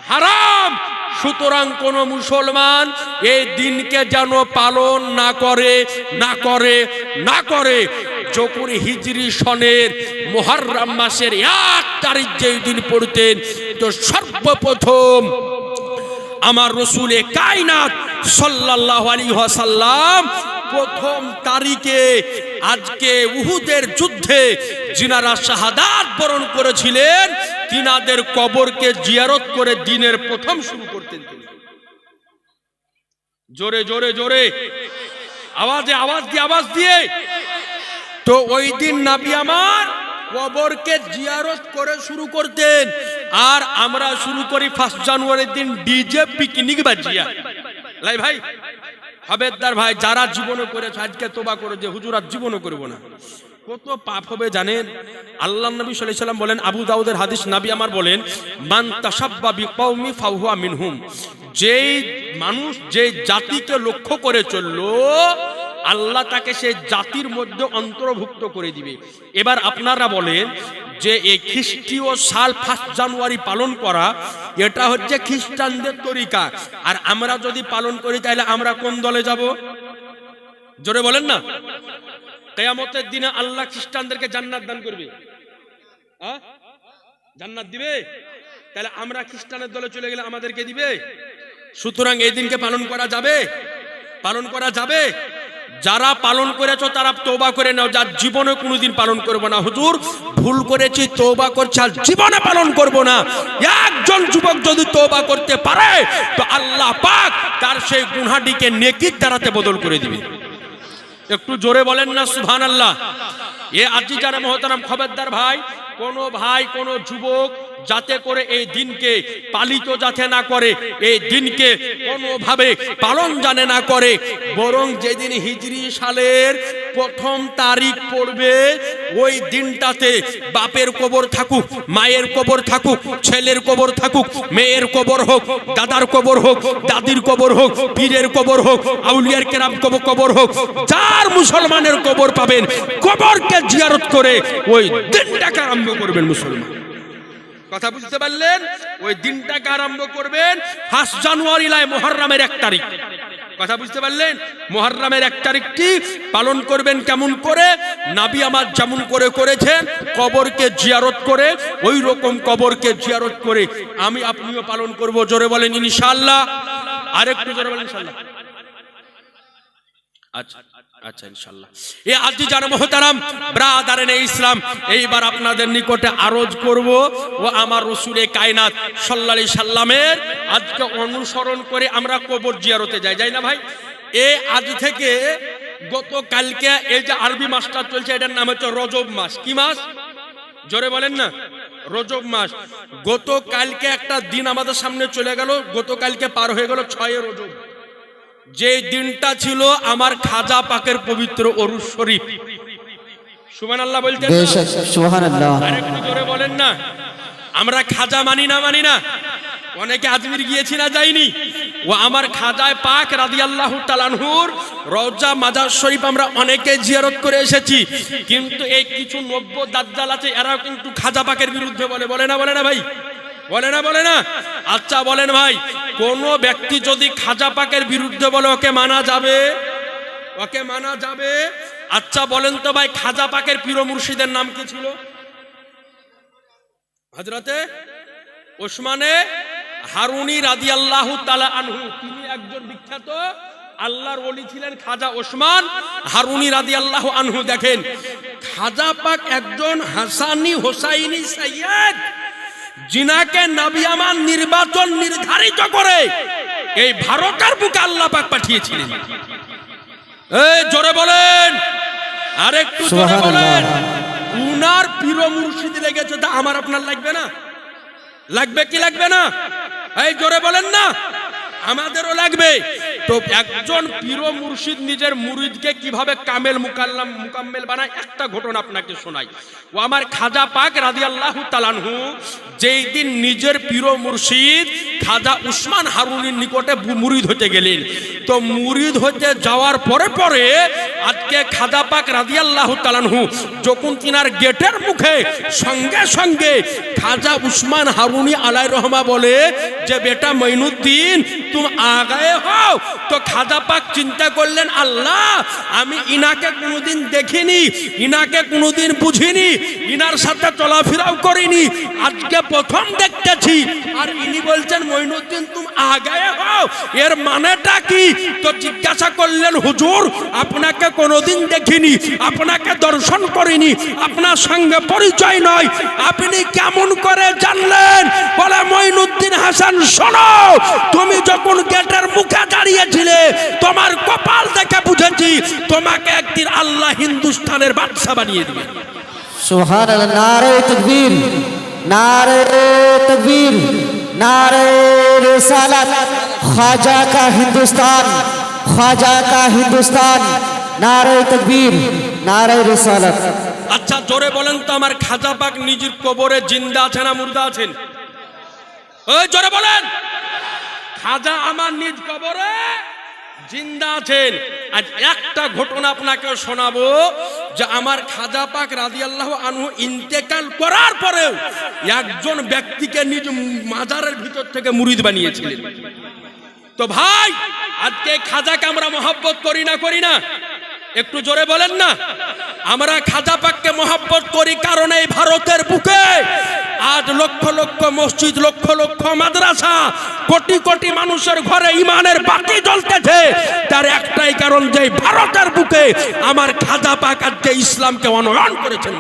হারাম। সুতরাং কোন মুসলমান এই দিনকে যেন পালন না করে। যখন হিজরি সনের মুহররম মাসের 1 তারিখ যেই দিন পড়তেন, তো সর্বপ্রথম আমার রাসূলে কায়নাত সাল্লাল্লাহু আলাইহি ওয়াসাল্লাম প্রথম তারিখে আজকে উহুদের যুদ্ধে যিনারা শাহাদাত বরণ করেছিলেন, তিনাদের কবরকে জিয়ারত করে দিনের প্রথম শুরু করতেন। জোরে জোরে জোরে আওয়াজ দিয়ে তো ওই দিন নবী আমার কবরকে জিয়ারত করে শুরু করতেন। আর আমরা শুরু করি 1 জানুয়ারির দিন ডিজে পিকনিক বাজিয়া। লাই ভাই, খবরদার ভাই, যারা জীবনে করেছে আজকে তওবা করে যে হুজুর আর জীবনে করব না, কত পাপ হবে জানেন? আল্লাহ নবী সাল্লাল্লাহু আলাইহি ওয়াসাল্লাম বলেন, আবু দাউদের হাদিস, নবী আমার বলেন, মান তাশাব্বা বিকওমি ফাহুয়া মিনহুম। যেই মানুষ যে জাতিকে লক্ষ্য করে চললো, আল্লাহ তাকে সেই জাতির মধ্যে অন্তর্ভুক্ত করে দিবে। এবার আপনারা বলেন যে এই খ্রিস্টীয় সাল 1 জানুয়ারি পালন করা, এটা হচ্ছে খ্রিস্টানদের তরিকা। আর আমরা যদি পালন করি তাহলে আমরা কোন দলে যাব? জোরে বলেন না। কিয়ামতের দিনে আল্লাহ খ্রিস্টানদেরকে জান্নাত দান করবে, জান্নাত দিবে, তাহলে আমরা খ্রিস্টানের দলে চলে গেলে আমাদেরকে দিবে? সুতরাং এই দিনকে পালন করা যাবে। যারা পালন করেছো তারা তওবা করে নাও, যার জীবনে কোনোদিন পালন করবো না, হুজুর ভুল করেছি, তওবা করছি, আর জীবনে পালন করব না। একজন যুবক যদি তওবা করতে পারে তো আল্লাহ পাক তার সেই গুনাহটিকে নেকির দ্বারাতে বদল করে দিবে। একটু জোরে বলেন না সুবহানাল্লাহ। এ আজিজ জানে মুহতারাম, খবরদার ভাই, কোন যুবক যাতে করে এই দিনকে পালিত যাতে না করে, এই দিনকে কোনোভাবে পালন জানে না করে, বরং যেদিন হিজরি সালের প্রথম তারিখ পড়বে ওই দিনটাতে বাপের কবর থাকুক, মায়ের কবর থাকুক, ছেলের কবর থাকুক, মেয়ের কবর হোক, দাদার কবর হোক, দাদির কবর হোক, পীরের কবর হোক, আউলিয়ার কেরাম কবর হোক, যার মুসলমানের কবর পাবেন, কবরকে জিয়ারত করে ওই দিনটাকে আরম্ভ করবেন মুসলমান। কথা বুঝতে পারলেন? ওই দিনটাকে আরম্ভ করবেন 1 জানুয়ারি লাই মুহররমের 1 তারিখ। কথা বুঝতে পারলেন? মুহররমের 1 তারিখটি পালন করবেন কেমন করে? নবী আমার যেমন করে করেছেন, কবরকে জিয়ারত করে, ওই রকম কবরকে জিয়ারত করে আমি আপনিও পালন করব। জোরে বলেন ইনশাআল্লাহ। আরেকটু জোরে বলেন ইনশাআল্লাহ। আচ্ছা, আচ্ছা ইনশাআল্লাহ। এ আজি জানা মোহতারাম ব্রাদারানে ইসলাম, এইবার আপনাদের নিকটে আরজ করব ও আমার রাসূলে কায়নাত সাল্লাল্লাহু আলাইহি সাল্লামের আজকে অনুসরণ করে আমরা কবর জিয়ারতে যাই না ভাই? এ আজ থেকে গতকালকে এই যে আরবি মাসটা চলছে, এটার নাম হচ্ছে রজব মাস। কি মাস? জোরে বলেন না। রজব মাস। গতকালকে একটা দিন আমাদের সামনে চলে গেল, গতকালকে পার হয়ে গেল 6 রজব। যে দিনটা ছিল আমার খাজা পাকের পবিত্র ওরুস শরীফ। সুবহানাল্লাহ বলতেন না? সুবহানাল্লাহ। আরেকটু জোরে বলেন না। আমরা খাজা মানি না? অনেকে আজমির গিয়েছি না যাইনি? ও আমার খাজায় পাক রাদিয়াল্লাহু তাআলা আনহুর রওজা মাজার শরীফ আমরা অনেকে জিয়ারত করে এসেছি, কিন্তু এই কিছু নব্য দাজ্জাল আছে, এরাও কিন্তু খাজা পাকের বিরুদ্ধে বলে না ভাই? বলে না? আচ্ছা বলেন ভাই, কোন ব্যক্তি যদি খাজা পাকের বিরুদ্ধে বলে ওকে মানা যাবে? আচ্ছা বলেন তো ভাই, খাজা পাকের পীর মুর্শিদের নাম কি ছিল? হযরতে ওসমানে হারুনি রাদিয়াল্লাহু তাআলা আনহু। তিনি একজন বিখ্যাত আল্লাহর ওলি ছিলেন, খাজা ওসমান হারুনি রাদিয়াল্লাহু আনহু। দেখেন, খাজা পাক একজন হাসানি হোসাইনি সাইয়্যেদ, জিনাকে নবী আমার নির্বাচন নির্ধারিত করে এই ভারতের বুকে আল্লাহ পাক পাঠিয়েছিলেন। এই জোরে বলেন, আরেকটু জোরে বলেন। উনার পীর মুর্শিদ লেগেছে, তা আমার আপনার লাগবে না? লাগবে কি লাগবে না? এই জোরে বলেন না। আমাদেরও লাগবে। তো একজন পীর মুর্শিদ নিজের মুরিদকে কিভাবে কামেল মুকাম্মেল বানায়, একটা ঘটনা আপনাকে শোনাই। ও আমার খাজা পাক রাদিয়াল্লাহু তাআলা আনহু যেই দিন নিজের পীর মুর্শিদ খাজা উসমান হারুনির নিকটে মুরিদ হতে গেলেন, তো মুরিদ হতে যাওয়ার পরে আজকে খাজা পাক রাদিয়াল্লাহু তাআলা আনহু যখন তিনার গেটের মুখে সঙ্গে খাজা উসমান হারুনি আলাইহির রহমা বলে যে বেটা মঈনুদ্দিন तुम आ गए हो, तो खाजा पाक चिंता करलेन আল্লাহ আমি ইনাকে কোনোদিন দেখিনি, ইনাকে কোনোদিন বুঝিনি, ইনার সাথে চলাফেরাও করিনি, আজকে প্রথম দেখতেছি। আর ইনি বলছেন মঈনুদ্দিন তুম আ গয়ে হো, এর মানেটা কি? তো জিজ্ঞাসা করলেন হুজুর আপনাকে কোনোদিন দেখিনি, আপনাকে দর্শন করিনি, আপনার সঙ্গে পরিচয় নয়, আপনি কেমন করে জানলেন? বলে মঈনুদ্দিন হাসান শোনো, তুমি যখন গেটের মুখে দাঁড়িয়েছিলে তোমার কপাল দেখে বুঝেছি তোমাকে একদিন আল্লাহ হিন্দুস্তানের বাদশা বানিয়ে দিবে। সুবহানাল্লাহ। নারে তাকবীর, নারে তাকবীর, নারে রিসালাত। ख्वाजा का हिंदुस्तान, ख्वाजा का हिंदुस्तान। नारे तकबीर, नारे रिसालत। আচ্ছা জোরে বলেন তো, আমার খাজা পাক নিজের কবরে জিন্দা আছেন না মুর্দা আছেন? ওই জোরে বলেন। খাজা আমার নিজ কবরে জিন্দা আছেন। আজ একটা ঘটনা আপনাকে শোনাবো যে আমার খাজা পাক রাদিয়াল্লাহু আনহু ইন্তেকাল করার পরেও একজন ব্যক্তিকে নিজ মাজারের ভিতর থেকে মুরিদ বানিয়েছিলেন। তো ভাই আজকে খাজাকে আমরা মহব্বত করি না? একটু জোরে বলেন না। আমরা খাজা পাককে মহব্বত করি কারণ এই ভারতের বুকে আজ লক্ষ লক্ষ মসজিদ, লক্ষ লক্ষ মাদ্রাসা, কোটি কোটি মানুষের ঘরে ইমানের বাতি জ্বলতেছে। তার একটাই কারণ যে ভারতের বুকে আমার খাজা পাক আজকে ইসলামকে অনয়ন করেছেন।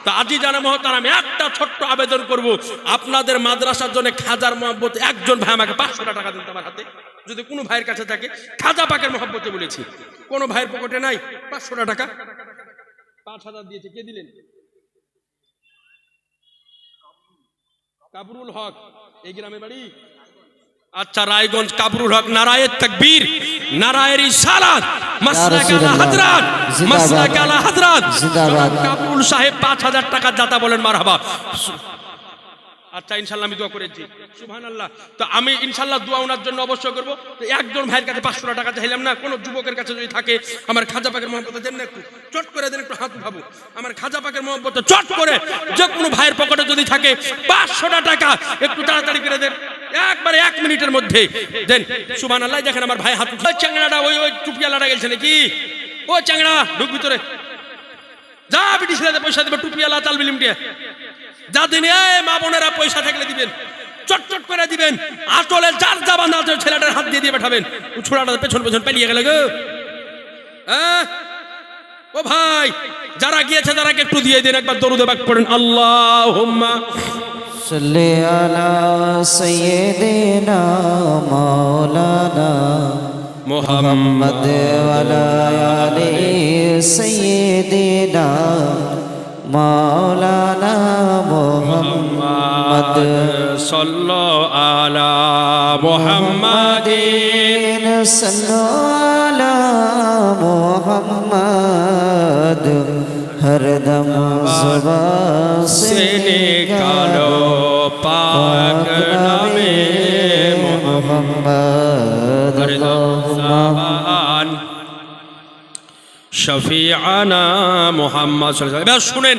তা আজি জানা মহতারাম একটা ছোট্ট আবেদন করব, আপনাদের মাদ্রাসার জন্য খাজার মহব্বত একজন ভাই আমাকে 500 টাকা দিন আমার হাতে, যদি কোনো ভাইয়ের কাছে থাকে। খাজা পাকের মহব্বতে বলেছি, কোনো ভাইয়ের পকেটে নাই। 500 টাকা 5000 দিয়েছে। কে দিলেন? কাবরুল হক, এই গ্রামে বাড়ি। আচ্ছা রায়গঞ্জ কাবরুল হক। নারায়ে তাকবীর, নারায়ে রিসালাত, মাসলাক আলা হযরত, মাসলাক আলা হযরত। কাবরুল সাহেব 5000 টাকা দাতা বলেন মারহাবা। আচ্ছা ইনশাআল্লাহ আমি দোয়া করেছি। সুবহানাল্লাহ। তো আমি ইনশাআল্লাহ দোয়া ওনার জন্য অবশ্যই করব। তো একজন ভাইয়ের কাছে 500 টাকা চাইলাম না, কোন যুবকের কাছে যদি থাকে আমার খাজা পাকের মহব্বতে দেন না, একটু চট করে দেন, একটু হাত ভাবু। আমার খাজা পাকের মহব্বতে চট করে যে কোনো ভাইয়ের পকেটে যদি থাকে 500 টাকা একটু তাড়াতাড়ি করে দেন, একবারে 1 মিনিটের মধ্যে দেন। সুবহানাল্লাহ। দেখেন আমার ভাই হাত উঠে। চ্যাংড়াটা ওই টুপিয়ালাটা গেছে নাকি? ও চ্যাংড়া ঢুক ভিতরে যা, বিটি ছেলেদের পয়সা দেবে, টুপিয়ালা চাল বিলিম দিয়ে যা দিন। মা বোনেরা পয়সা থাকলে দিবেন, চটচট করে দিবেন। আঁচলে যার যাবা না ছেলেটার হাত দিয়ে পাঠাবেন। ছোড়াটা পেছন পেছন পেলিয়ে গেলে গো। হ্যাঁ? ও ভাই, যারা গিয়েছে যারাকে একটু দিয়ে দিন, একবার দরুদ পাক পড়েন। আল্লাহুম্মা সাল্লি আলা সাইয়্যিদিনা মাওলানা মুহাম্মদ ওয়া আলা আলি সাইয়্যিদিনা মাওলানা মুহাম্মদ সাল্লাল্লাহু আলা মুহাম্মাদিন সাল্লাল্লাহু আলা মুহাম্মদ হরদম ज़ुबान से निकालो पाक नामे मुहम्मद ज़बान শফিআনা মুহাম্মদ সাল্লাল্লাহু আলাইহি ওয়াসাল্লাম। এবার শুনেন,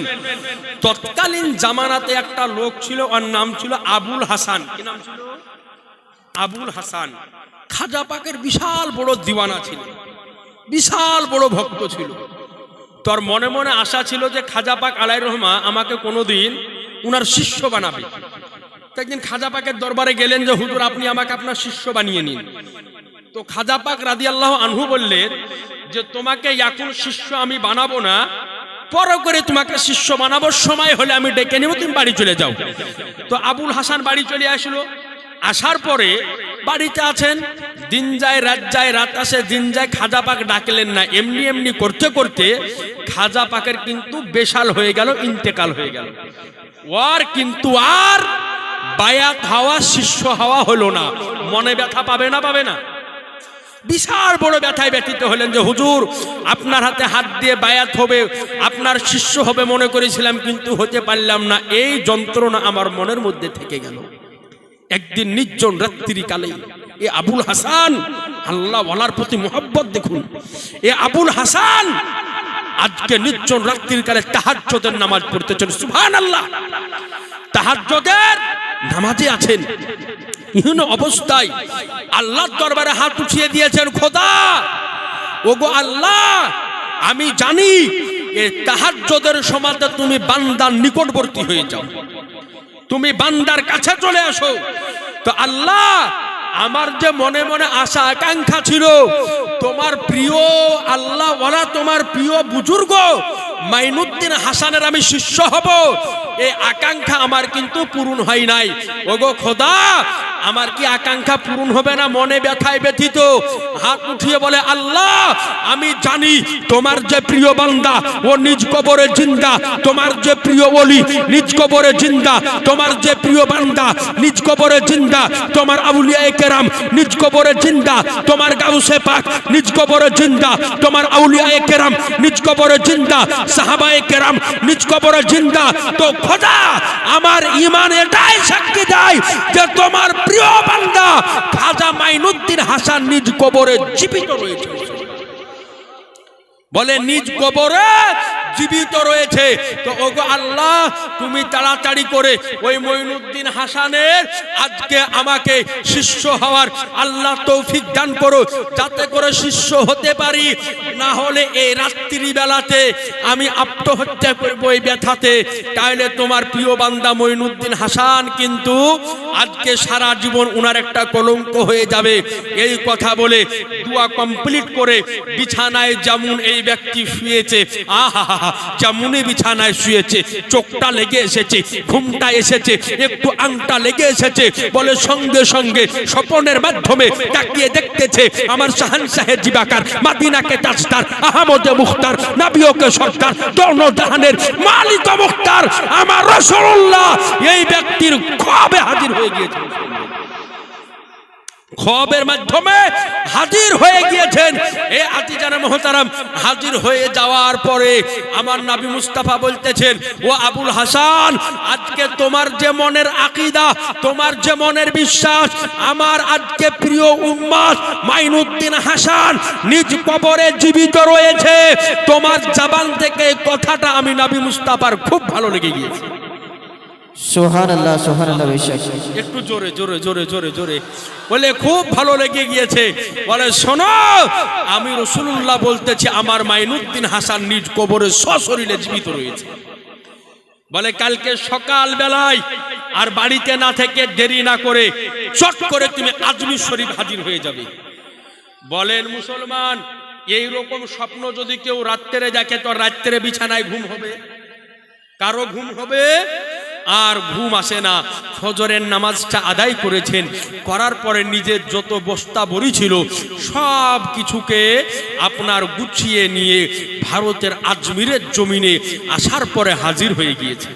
তৎকালীন জামানাতে একটা লোক ছিল, ওর নাম ছিল আবুল হাসান। কি নাম ছিল? আবুল হাসান। খাজা পাকের বিশাল বড় দিওয়ানা ছিল, বিশাল বড় ভক্ত ছিল। তোর মনে মনে আশা ছিল যে খাজা পাক আলাইহির রহমা আমাকে কোনোদিন উনার শিষ্য বানাবে। একদিন খাজা পাকের দরবারে গেলেন যে হুজুর আপনি আমাকে আপনার শিষ্য বানিয়ে নিন। তো খাজা পাক রাদিয়াল্লাহু আনহু বললেন যে তোমাকে এখন শিষ্য আমি বানাবো না, পরে করে তোমাকে শিষ্য বানাবো, সময় হলে আমি ডেকে নেব, তুমি বাড়ি চলে যাও। তো আবুল হাসান বাড়ি চলে আসলো। আসার পরে বাড়িতে আছেন, দিন যায় রাত যায়, রাত আসে দিন যায়, খাজা পাক ডাকলেন না। এমনি এমনি করতে করতে খাজা পাকের কিন্তু বেশাল হয়ে গেল, ইন্তেকাল হয়ে গেল। ওর কিন্তু আর বায়াত হওয়া, শিষ্য হওয়া হলো না। মনে ব্যথা পাবে না? পাবে না? বিশাল বড় ব্যথায় ব্যথিত হলেন যে হুজুর আপনার হাতে হাত দিয়ে বায়াত হবে, আপনার শিষ্য হবে মনে করেছিলাম, কিন্তু হতে পারলাম না। এই যন্ত্রণা আমার মনের মধ্যে থেকে গেল। একদিন নির্জন রাত্রি কালে এ আবুল হাসান, আল্লাহ ওয়ালার প্রতি মোহাব্বত দেখুন, এ আবুল হাসান আজকে নির্জন রাত্রির কালে তাহাজ্জুদের নামাজ পড়তেছেন। সুবহানাল্লাহ, তাহাজ্জুদের নামাজে আছেন। ইহন অবস্থায় আল্লাহর দরবারে হাত উঠিয়ে দিয়েছেন, খোদা ওগো আল্লাহ, আমি জানি এই তাহাজ্জুদের সময়তে তুমি বান্দার নিকটবর্তী হয়ে যাও, তুমি বান্দার কাছে চলে আসো। তো আল্লাহ, আমার যে মনে মনে আশা আকাঙ্ক্ষা ছিল তোমার প্রিয় আল্লাহ ওয়ালা, তোমার প্রিয় বুজুর্গ মাইনুদ্দিন হাসানের আমি শিষ্য হব, এই আকাঙ্ক্ষা আমার কিন্তু পূরণ হয় নাই। ওগো খোদা, আমার কি আকাঙ্ক্ষা পূরণ হবে না? মনে ব্যথায় ব্যথিত হাত উঠিয়ে বলে, আল্লাহ আমি জানি তোমার যে প্রিয় বান্দা ও নিজ কবরে জিন্দা, তোমার যে প্রিয় ওলি নিজ কবরে জিন্দা, তোমার যে প্রিয় বান্দা নিজ কবরে জিন্দা, তোমার আউলিয়ায়ে কেরাম নিজ কবরে জিন্দা, তোমার গাউসে পাক নিজ কবরে জিন্দা, তোমার আউলিয়ায়ে কেরাম নিজ কবরে জিন্দা, সাহাবায়ে কেরাম নিজ কবরে জিন্দা। তো খোদা, আমার ঈমান এটাই সাক্ষী দেয় যে তোমার প্রিয় বান্দা খাজা মাইনুদ্দিন হাসান নিজ কবরে জীবিত রয়েছে। বলে নিজ কবরে জীবিত রয়েছে। তো ওগো আল্লাহ, তুমি তাড়াতাড়ি করে ওই মঈনুদ্দিন হাসানের আজকে আমাকে শিষ্য হওয়ার আল্লাহ তৌফিক দান করো, যাতে করে শিষ্য হতে পারি। না হলে এই রাত্রি বেলাতে আমি আত্মহত্যা করবো এই ব্যথাতে। তাইলে তোমার প্রিয় বান্দা মঈনুদ্দিন হাসান কিন্তু আজকে সারা জীবন উনার একটা কলঙ্ক হয়ে যাবে। এই কথা বলে দোয়া কমপ্লিট করে বিছানায় যেমন এই ব্যক্তি শুয়েছে, আহা যেমনই বিছানায় শুয়েছে, চোখটা লেগে এসেছে, ঘুমটা এসেছে, একটু আংটা লেগে এসেছে। বলে সঙ্গে সঙ্গে স্বপ্নের মাধ্যমে তাকিয়ে দেখতেছে আমার শাহানশাহে জিবাকার, মাদিনাকে তাজদার, আহমদে মুখতার, নবীকে সরকার, দোনো জাহানের মালিক মুখতার আমার রাসূলুল্লাহ এই ব্যক্তির খ্বাবে হাজির হয়ে গিয়েছে। খ্বাবের মাধ্যমে হাজির হয়ে গিয়েছেন। এই আজিজানে মুহতারাম, হাজির হয়ে যাওয়ার পরে আমার নবী মুস্তাফা বলতেছেন, ও আবুল হাসান, আজকে তোমার যে মনের আকীদা, তোমার যে মনের বিশ্বাস, আমার আজকে প্রিয় উম্মত মাইনুদ্দিন হাসান নিজ কবরে জীবিত রয়েছে, তোমার জবান থেকে কথাটা আমি নবী মুস্তাফার খুব ভালো লেগে গিয়েছে। সুবহানাল্লাহ, সুবহানাল্লাহ। একটু জোরে জোরে জোরে জোরে জোরে বলে, খুব ভালো লেগে গিয়েছে। বলে শোনো, আমি রাসূলুল্লাহ বলতেছি আমার মাইনুদ্দিন হাসান নিজ কবরে সশরীরে জীবিত রয়েছে। বলে কালকে সকাল বেলায় আর বাড়িতে না থেকে দেরি না করে চট করে তুমি আজমির শরীফ হাজির হয়ে যাবে। বলেন মুসলমান, এই রকম স্বপ্ন যদি কেউ রাত্রে দেখে তো রাত্রে বিছানায় ঘুম হবে? কারো ঘুম হবে? আর ঘুম আসে না। ফজরের নামাজটা আদায় করেছেন, করার পরে নিজের যত বস্তা বড়ি ছিল সব কিছুকে আপনার গুছিয়ে নিয়ে ভারতের আজমিরের জমিনে আসার পরে হাজির হয়ে গিয়েছে,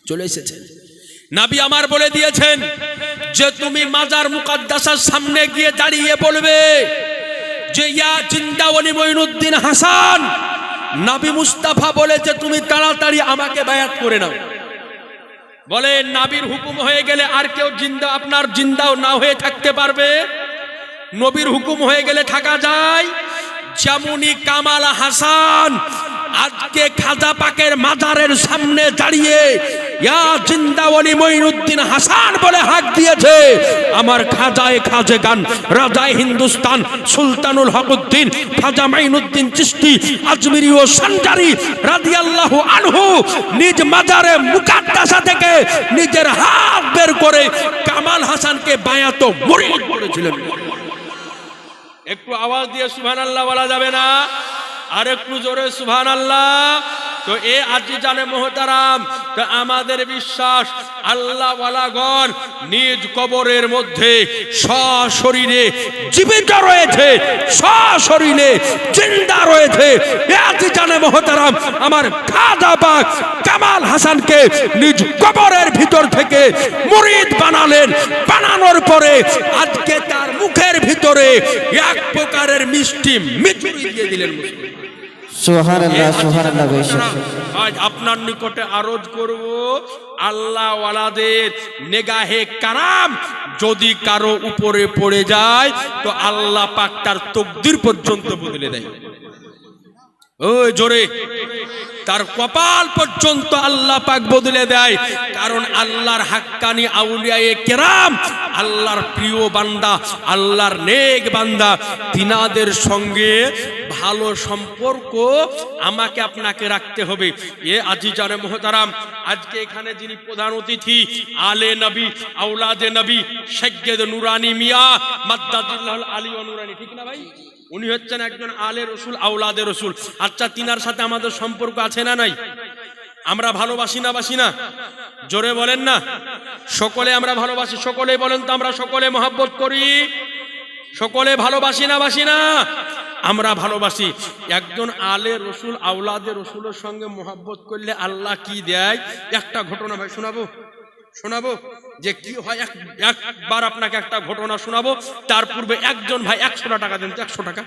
চলে এসেছেন। নবী আমার বলে দিয়েছেন যে তুমি মাজার মুকাদ্দাসার সামনে গিয়ে দাঁড়িয়ে বলবে যে ইয়া জিন্দা ওলি মঈনুদ্দিন হাসান, নবী মুস্তাফা বলেছে তুমি তাড়াতাড়ি আমাকে বায়াত করে নাও। বলে নবীর হুকুম হয়ে গেলে আর কেউ জিন্দা আপনার জিন্দাও না হয়ে থাকতে পারবে? নবীর হুকুম হয়ে গেলে থাকা যায়? যেমনি কামাল হাসান আজকে খাজা পাকের মাজারের সামনে দাঁড়িয়ে ইয়া জিন্দা ওলি মঈনুদ্দিন হাসান বলে হাক দিয়েছে, আমার খাজায়ে খাজেগান রাজায়ে হিন্দুস্তান সুলতানুল হকউদ্দিন খাজা মঈনুদ্দিন চিশতি আজমিরি ও সঞ্জারি রাদিয়াল্লাহু আনহু নিজ মাজারে মুকাদ্দাসা থেকে নিজের হাত বের করে কামাল হাসানকে বায়াত মুরিদ করেছিলেন। একটু আওয়াজ দিয়ে সুবহানাল্লাহ বলা যাবে না? আর একটু জোরে সুবহানাল্লাহ। তো এ আজিজানে মোহতারাম, তো আমাদের বিশ্বাস আল্লাহ ওয়ালাগণ নিজ কবরের মধ্যে সশরীরে জীবিত রয়েছে, সশরীরে জিন্দা রয়েছে। এ আজিজানে মোহতারাম আমার খাজা পাক কামাল হাসানকে নিজ কবরের ভিতর থেকে মুরিদ বানালেন। বানানোর পরে আজকে তার মুখের ভিতরে এক প্রকারের মিষ্টি মিচুরি দিয়ে দিলেন। সুবহানাল্লাহ, সুবহানাল্লাহ। আজ আপনার নিকটে আরজ করব, আল্লাহ ওয়ালাদের নেগাহে কারাম যদি কারো উপরে পড়ে যায় তো আল্লাহ পাক তার তকদির পর্যন্ত বদলে দেয়। ওই জোরে, তার কপাল পর্যন্ত আল্লাহ পাক বদলে দেয়। কারণ আল্লাহর হাক্কানি আউলিয়ায়ে কেরাম, আল্লাহর প্রিয় বান্দা, আল্লাহর নেক বান্দা, তিনাদের সঙ্গে ভালো সম্পর্ক আমাকে আপনাকে রাখতে হবে। এ আজিজানে মুহতারাম, আজকে এখানে যিনি প্রধান অতিথি আলে নবী আওলাদে নবী সৈয়দ নুরানি মিয়া মাদ্দাদুল্লাহুল আলী ওয়া নুরানি, ঠিক না ভাই? উনি হচ্ছেন একজন আলে রসুল আওলাদে রসুল। আচ্ছা, তিনার সাথে আমাদের সম্পর্ক আছে না নাই? আমরা ভালোবাসি না বাসি না? জোরে বলেন না। সকলে আমরা ভালোবাসি, সকলে বলেন তো আমরা সকলে মহব্বত করি, সকলে ভালোবাসি না বাসি না? আমরা ভালোবাসি। একজন আলে রসুল আওলাদে রসুলের সঙ্গে মহব্বত করলে আল্লাহ কি দেয় একটা ঘটনা ভাই শোনাবো, শোনাবো যে কি হয়। একবার আপনাকে একটা ঘটনা শোনাবো। তার পূর্বে একজন ভাই 100 টাকা দেন তো, 100 টাকা,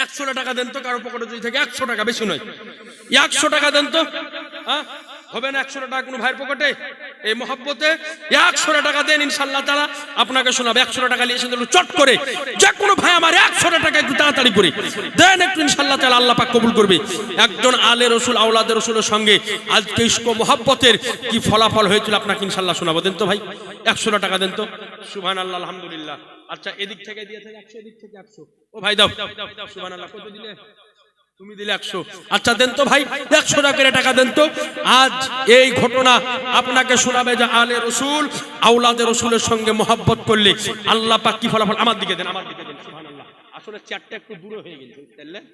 100 টাকা দেন তো, কারো পকেটে যদি থাকে 100 টাকা, বেশি নয়, 100 টাকা দেন তো। হ্যাঁ, হবে না 100 টাকা কোনো ভাইয়ের পকেটে? এই মহব্বতে 100 টাকা দেন, ইনশাআল্লাহ তাআলা আপনাকে শোনাবে। 100 টাকা নিয়ে এসে চট করে যে কোনো ভাই আমার 100 টাকা একটু তাড়াতাড়ি করে দেন একটু, ইনশাআল্লাহ তাআলা আল্লাহ পাক কবুল করবে। একজন আলে রসুল আওলাদে রসুলের সঙ্গে আজকে ইশক মহব্বতের কি ফলাফল হয়েছিল আপনাকে ইনশাআল্লাহ শোনাবো। দেন তো ভাই 100 টাকা দেন তো। সুবহানাল্লাহ, আলহামদুলিল্লাহ। আচ্ছা, এদিক থেকে দিয়েছে 100, এদিক থেকে 100। ও ভাই দাও, সুবহানাল্লাহ। কত দিলে? তুমি দিলে 100। আচ্ছা দেন তো ভাই 100 টাকা দেন তো। আজ এই ঘটনা আপনাকে শোনাবে যে আলে রসুল আওলাদে রসুলের সঙ্গে মহব্বত করলে আল্লাহ পাক কি ফলাফল। আমার দিকে দেন, আমার দিকে দেন। সুবহানাল্লাহ। আসলে চেয়ারটা একটু দূরে হয়ে গেছে, বুঝলেন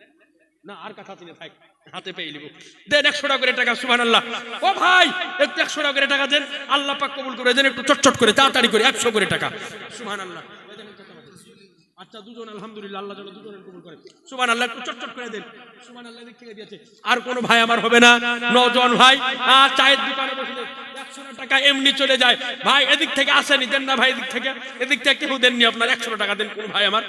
না? আর কথা চিনে থাক, হাতে পেয়ে নিব। দেন 100 টাকা। সুবহানাল্লাহ। ও ভাই একটু 100 টাকা দেন, আল্লাহ পাক কবুল করে দেন। একটু চটচট করে তাড়াতাড়ি করে 100 টাকা। সুবহানাল্লাহ। আচ্ছা দুজন, আলহামদুলিল্লাহ, আল্লাহ যেন দুজনের কবুল করে। সুবহানাল্লাহ, একটু চটচট করে দেন। সুবহানাল্লাহ, এদিক থেকে দিয়েছে। আর কোন ভাই আমার হবে না? নজন ভাই চায়ের দোকানে বসলে 100 টাকা এমনি চলে যায়। ভাই এদিক থেকে আসেনি, দেন না ভাই, এদিক থেকে কেউ দেননি আপনার। 100 টাকা দেন কোন ভাই আমার?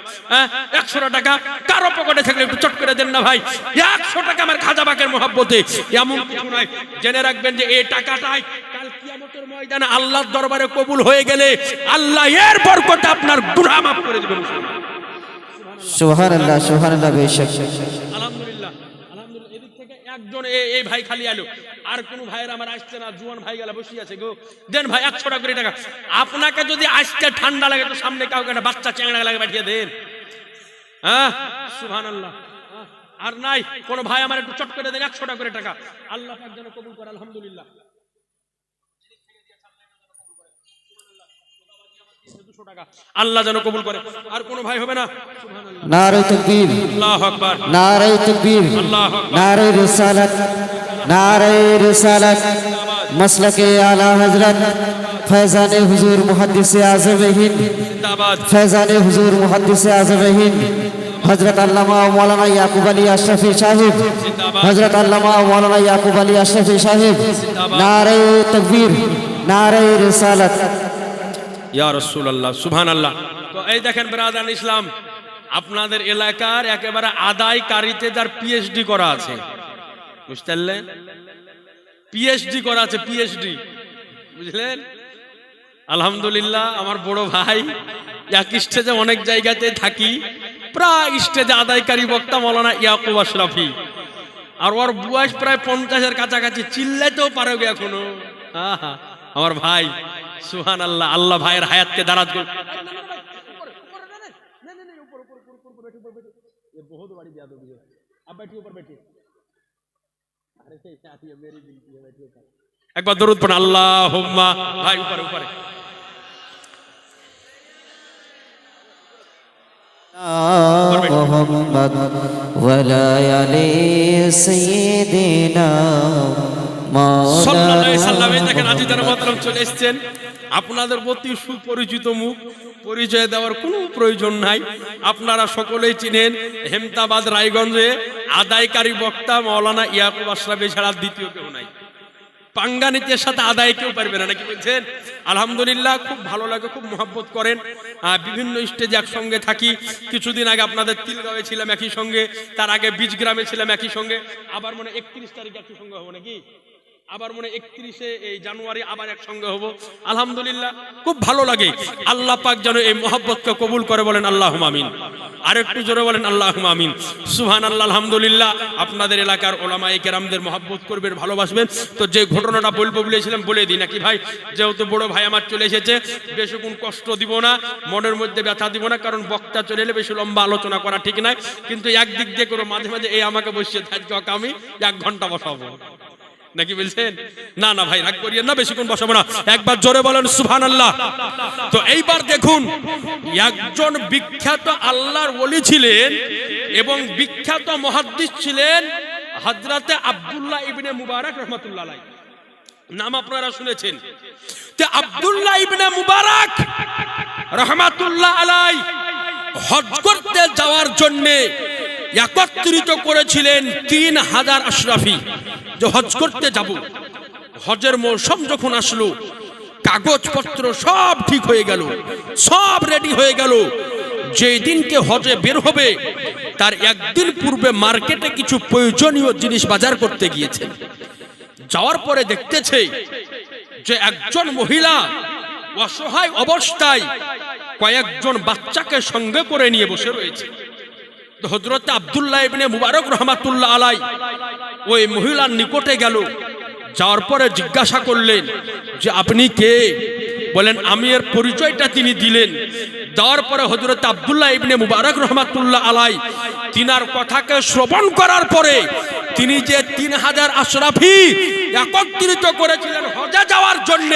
100 টাকা কারো পকেটে থাকলে একটু চট করে দেন না ভাই। 100 টাকা আমার খাজা পাকের মহব্বতে। এমন কিছু নয়, জেনে রাখবেন যে এই টাকাটাই কাল কিয়ামতের ময়দানে আল্লাহর দরবারে কবুল হয়ে গেলে আল্লাহ এর বরকতে আপনার গুনাহ মাফ করে দিবেন। সুবহানাল্লাহ, সুবহানাল্লাহ। আলহামদুলিল্লাহ, আলহামদুলিল্লাহ। এদিক থেকে একজন এই ভাই খালি এলো, আর কোন ভাইয়ের আমার আসছে না। জুয়ান ভাই গেলা বসে আছে গো। দেন ভাই 100 টাকা। আপনাকে যদি আসতে ঠান্ডা লাগে তো সামনে কাউকে একটা বাচ্চা চ্যাংড়া লাগে পাঠিয়ে দেন। হ্যাঁ, সুবহানাল্লাহ। আর নাই কোন ভাই আমার একটু চট করে দেন 100 টাকা। আল্লাহ পাক যেন কবুল করে। আলহামদুলিল্লাহ। 200 টাকা আল্লাহ যেন কবুল করে। আর কোনো ভাই হবে না? नारे तकबीर, আল্লাহু আকবার, नारे तकबीर, আল্লাহু আকবার। नारे रिसालत, नारे रिसालत, मसलके आला हजरत फैजान हुजूर मुहद्दिस आज़म हिंद, जिंदाबाद, फैजान हुजूर मुहद्दिस आज़म हिंद हजरत अल्लामा मौलाना याकूब अली अशरफी साहिब, हजरत अल्लामा मौलाना याकूब अली अशरफी साहिब, नारे तकबीर, नारे रिसालत। ইয়া রাসূলুল্লাহ, সুবহানাল্লাহ। তো এই দেখেন ব্রাদার ইসলাম, আপনাদের এলাকার একেবারে আদায়কারীতে যার পিএইচডি করা আছে, বুঝতে পারলেন? পিএইচডি করা আছে, পিএইচডি, বুঝলেন? আলহামদুলিল্লাহ, আমার বড় ভাই, এক স্টেজে অনেক জায়গাতে থাকি, প্রায় স্টেজে আদায়কারী বক্তা মৌলানা ইয়াকুব আশরাফি, আর ওর বয়স প্রায় 50-এর কাছাকাছি, চিল্লাইতেও পারে এখনো। আমার ভাই, সুবহানাল্লাহ, আল্লাহ ভাইয়ের হায়াতকে দারাজ করুন। একবার দরুদ পড়ুন, আল্লাহুম্মা। ভাই উপরে উপরে। मोहम्मद वला अली सय्यिदिना সাল্লাল্লাহু আলাইহি সাল্লাম। এই দেখেন আজিজান মুহতারাম চলে এসেছেন, আপনাদের প্রতি সুপরিচিত মুখ, পরিচয় দেওয়ার কোনো প্রয়োজন নাই, আপনারা সকলেই চিনেন। হেমতাবাদ রায়গঞ্জে আদায়কারী বক্তা মাওলানা ইয়াকুব আশরাফি ছাড়া দ্বিতীয় কেউ নাই। পাঙ্গানিতের সাথে আদায় কেউ পারবে না, নাকি বলছেন? আলহামদুলিল্লাহ, খুব ভালো লাগে, খুব মহব্বত করেন। বিভিন্ন স্টেজে একসঙ্গে থাকি। কিছুদিন আগে আপনাদের তিলগাঁওয়ে ছিলাম একই সঙ্গে, তার আগে বীজগ্রামে ছিলাম একই সঙ্গে, আবার মনে 31 তারিখ একই সঙ্গে হবো নাকি, আবার মনে 31শে এই জানুয়ারি আবার একসঙ্গে হব। আলহামদুলিল্লাহ, খুব ভালো লাগে। আল্লাহ পাক যেন এই মহব্বতকে কবুল করে, বলেন আল্লাহুম্মা আমিন। আর একটু জোরে বলেন আল্লাহুম্মা আমিন। সুবহানাল্লাহ, আলহামদুলিল্লাহ। আপনাদের এলাকার ওলামায়ে কেরামদের মহব্বত করবেন, ভালোবাসবেন। তো যে ঘটনাটা বলবো বলেছিলাম বলে দিই নাকি ভাই, যেহেতু বড় ভাই আমার চলে এসেছে, বেশিক্ষণ কষ্ট দিব না, মনের মধ্যে ব্যথা দিব না, কারণ বক্তা চলে এলে বেশি লম্বা আলোচনা করা ঠিক নাই। কিন্তু একদিক দিয়ে করে মাঝে মাঝে এই আমাকে বসিয়ে থাকবে, আমি 1 ঘন্টা বসাবো নাকি বলছেন? না না ভাই, রাগ করিয়েন না, বেশিক্ষণ বসাবো না। একবার জোরে বলেন সুবহানাল্লাহ। তো এইবার দেখুন, একজন বিখ্যাত আল্লাহর ওলি ছিলেন এবং বিখ্যাত মুহাদ্দিস ছিলেন হযরতে আব্দুল্লাহ ইবনে মুবারক রাহমাতুল্লাহ আলাইহি। নাম আপনারা শুনেছেন। তে আব্দুল্লাহ ইবনে মুবারক রাহমাতুল্লাহ আলাইহি হজ করতে যাওয়ার জন্য একত্রিত করেছিলেন 3000 আশরাফি, যে হজ করতে যাব। হজের মৌসুম যখন আসলো, কাগজপত্র সব ঠিক হয়ে গেল, সব রেডি হয়ে গেল। যেই দিনকে হজে বের হবে তার একদিন পূর্বে মার্কেটে কিছু প্রয়োজনীয় জিনিস বাজার করতে গিয়েছেন। যাওয়ার পরে দেখতেছে যে একজন মহিলা অসহায় অবস্থায় কয়েকজন বাচ্চাকে সঙ্গে করে নিয়ে বসে রয়েছে। হযরত আব্দুল্লাহ ইবনে মুবারক রাহমাতুল্লাহ আলাইহি ওই মহিলার নিকটে গেল। যাওয়ার পরে জিজ্ঞাসা করলেন যে আপনি কে? বলেন আমি। এর পরিচয়টা তিনি দিলেন। দেওয়ার পরে হযরত আব্দুল্লাহ ইবনে মুবারক রাহমাতুল্লাহ আলাইহি তিনার কথাকে শ্রবণ করার পরে তিনি যে 3000 আশরাফি একত্রিত করেছিলেন হজে যাওয়ার জন্য,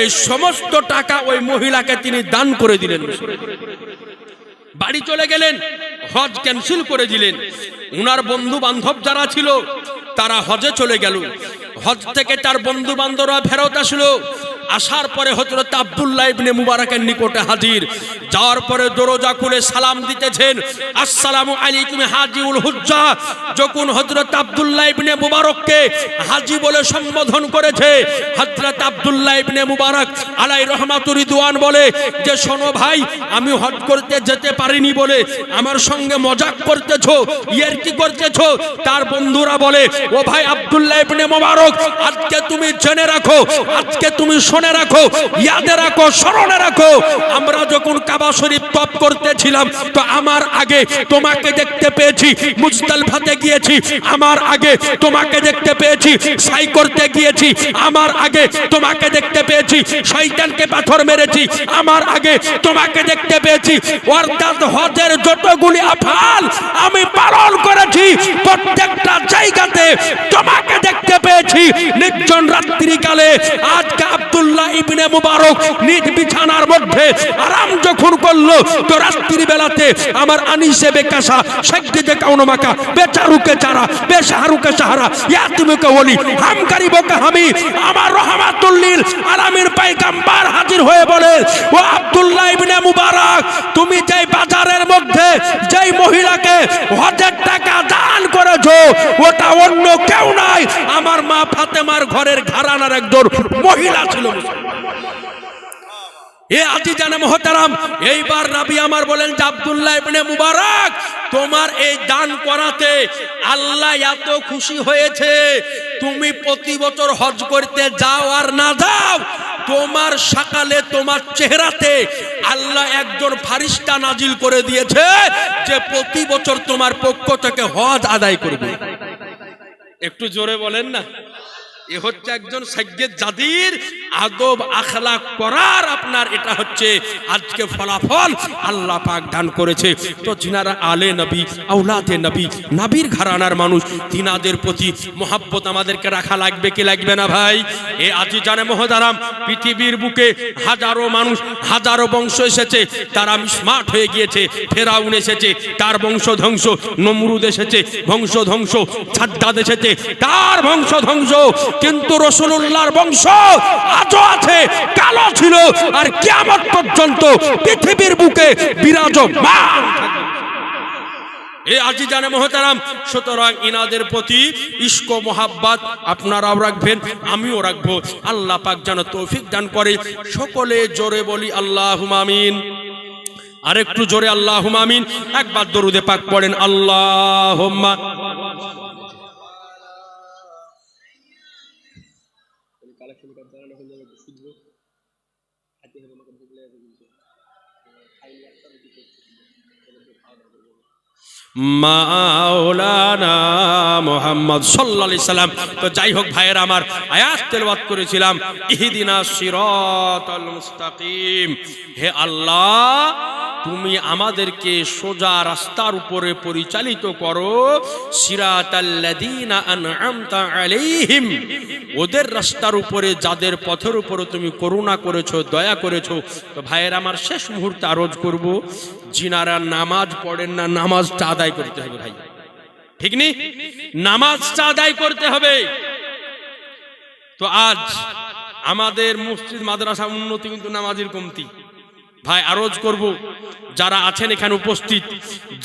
এই সমস্ত টাকা ওই মহিলাকে তিনি দান করে দিলেন। বাড়ি চলে গেলেন, হজ ক্যান্সেল করে দিলেন। উনার বন্ধু বান্ধব যারা ছিল তারা হজে চলে গেল। হজ থেকে তার বন্ধু বান্ধবরা ফেরত আসলো। আসার পরে হযরত আব্দুল্লাহ ইবনে মুবারকের নিকটে হাজির। যাওয়ার পরে দরজা খুলে সালাম দিতেছেন, আসসালামু আলাইকুম হাজিউল হুজ্জা। যখন হযরত আব্দুল্লাহ ইবনে মুবারককে হাজি বলে সম্বোধন করেছে, হযরত আব্দুল্লাহ ইবনে মুবারক আলাইহি রহমাতুর রিদওয়ান বলে যে শোনো ভাই, আমি হজ করতে যেতে পারিনি বলে আমার সঙ্গে মজাক করতেছো, ইয়ারকি করতেছো। তার বন্ধুরা বলে, ও ভাই আব্দুল্লাহ ইবনে মুবারক, আজকে তুমি জেনে রাখো, আজকে তুমি শুনে রাখো, ইয়াদে রাখো, স্মরণে রাখো, আমরা যখন কাবা শরীফ তওয়াফ করতেছিলাম তো আমার আগে তোমাকে দেখতে পেয়েছি, মুজদালিফাতে গিয়েছি, আমার আগে তোমাকে দেখতে পেয়েছি, সাই করতে গিয়েছি, আমার আগে তোমাকে দেখতে পেয়েছি, শয়তানকে পাথর মেরেছি, আমার আগে তোমাকে দেখতে পেয়েছি। অর্থাৎ হজের যতগুলি আফাল আমি পালন করেছি প্রত্যেকটা জায়গাতে তোমাকে দেখতে পেয়েছি। নির্জন রাত্রিকালে আজকে আব্দুল্লাহ ইবনে মুবারক নিজ বিছানার মধ্যে আরাম যখন করলো, তো রাত্রি বেলাতে আমার আনিসে বেকাশা সাজ্জেদে কাউনমাকা বেচারুকে চারা বেশাহরুকে সাহারা ইয়াতিমুকে ওলি হামকারিবকে হামি আমার রহমাতুল লিল আলামিন পয়গম্বর হাজির হয়ে বলে, ও আব্দুল্লাহ ইবনে মুবারক, তুমি যেই বাজারের মধ্যে যেই মহিলাকে হজের টাকা দান করেছো, ওটা অন্য কেউ নাই, আমার মা ফাতেমার ঘরের ঘরানার একজন মহিলা ছিল। এ আজিজানে মুহতারাম, এইবার নবী আমার বলেন যে আব্দুল্লাহ ইবনে মুবারক, তোমার এই দান করাতে আল্লাহ এত খুশি হয়েছে, তুমি প্রতি বছর হজ করতে যাও আর না যাও, তোমার সকালে তোমার চেহারাতে আল্লাহ একজন ফারিস্তা নাজিল করে দিয়েছে যে প্রতি বছর তোমার পক্ষ থেকে হজ আদায় করবে। একটু জোরে বলেন না। এ হচ্ছে একজন সাজ্জেদ জাদির আদব আখলাক করার আপনার এটা হচ্ছে আজকে ফলাফল আল্লাহ পাক দান করেছে। তো যিনারা আলে নবী আওলাদে নবী নবীর ঘরানার মানুষ, তিনাদের প্রতি মোহাব্বত আমাদেরকে রাখা লাগবে কি লাগবে না ভাই? এ আজিজানে মুহতারাম, পৃথিবীর বুকে হাজারো মানুষ হাজারো বংশ এসেছে, তারা স্মার্ট হয়ে গিয়েছে। ফেরাউন এসেছে, তার বংশ ধ্বংস। নমরুদ এসেছে, বংশ ধ্বংস। সাদ্দাদ এসেছে, তার বংশ ধ্বংস। কিন্তু রাসূলুল্লাহর বংশ আজও আছে, কালো ছিল, আর কিয়ামত পর্যন্ত পৃথিবীর বুকে বিরাজমান। এ আজিজানে মুহতারাম, সুতরাং ইনাদের প্রতি ইশক ও মোহাব্বত আপনারাও রাখবেন, আমিও রাখবো। আল্লাহ পাক যেন তৌফিক দান করে। সকলে জোরে বলি আল্লাহুম্মা আমিন। আরেকটু জোরে আল্লাহুম্মা আমিন। একবার দরুদে পাক পড়েন আল্লাহুম্মা। মাওলানা মুহাম্মদ সাল্লাল্লাহু আলাইহি সাল্লাম। তো যাই হোক ভাইয়েরা আমার, আয়াত তেলাওয়াত করেছিলাম ইহদিনাস সিরাতাল মুস্তাকিম। হে আল্লাহ, তুমি আমাদেরকে সোজা রাস্তার উপরে পরিচালিত করো। সিরাতাল্লাযীনা আনআমতা আলাইহিম, ওদের রাস্তার উপরে যাদের পথের উপরে তুমি করুণা করেছো, দয়া করেছো। তো ভাইয়েরা আমার, শেষ মুহূর্তে আরজ করব, যিনারা নামাজ পড়েন না, নামাজটা আদায় করতে হবে ভাই, ঠিক নি? নামাজটা আদায় করতে হবে। তো আজ আমাদের মসজিদ মাদ্রাসা উন্নতি, কিন্তু নামাজের কমতি। ভাই আরজ করব, যারা আছেন এখানে উপস্থিত,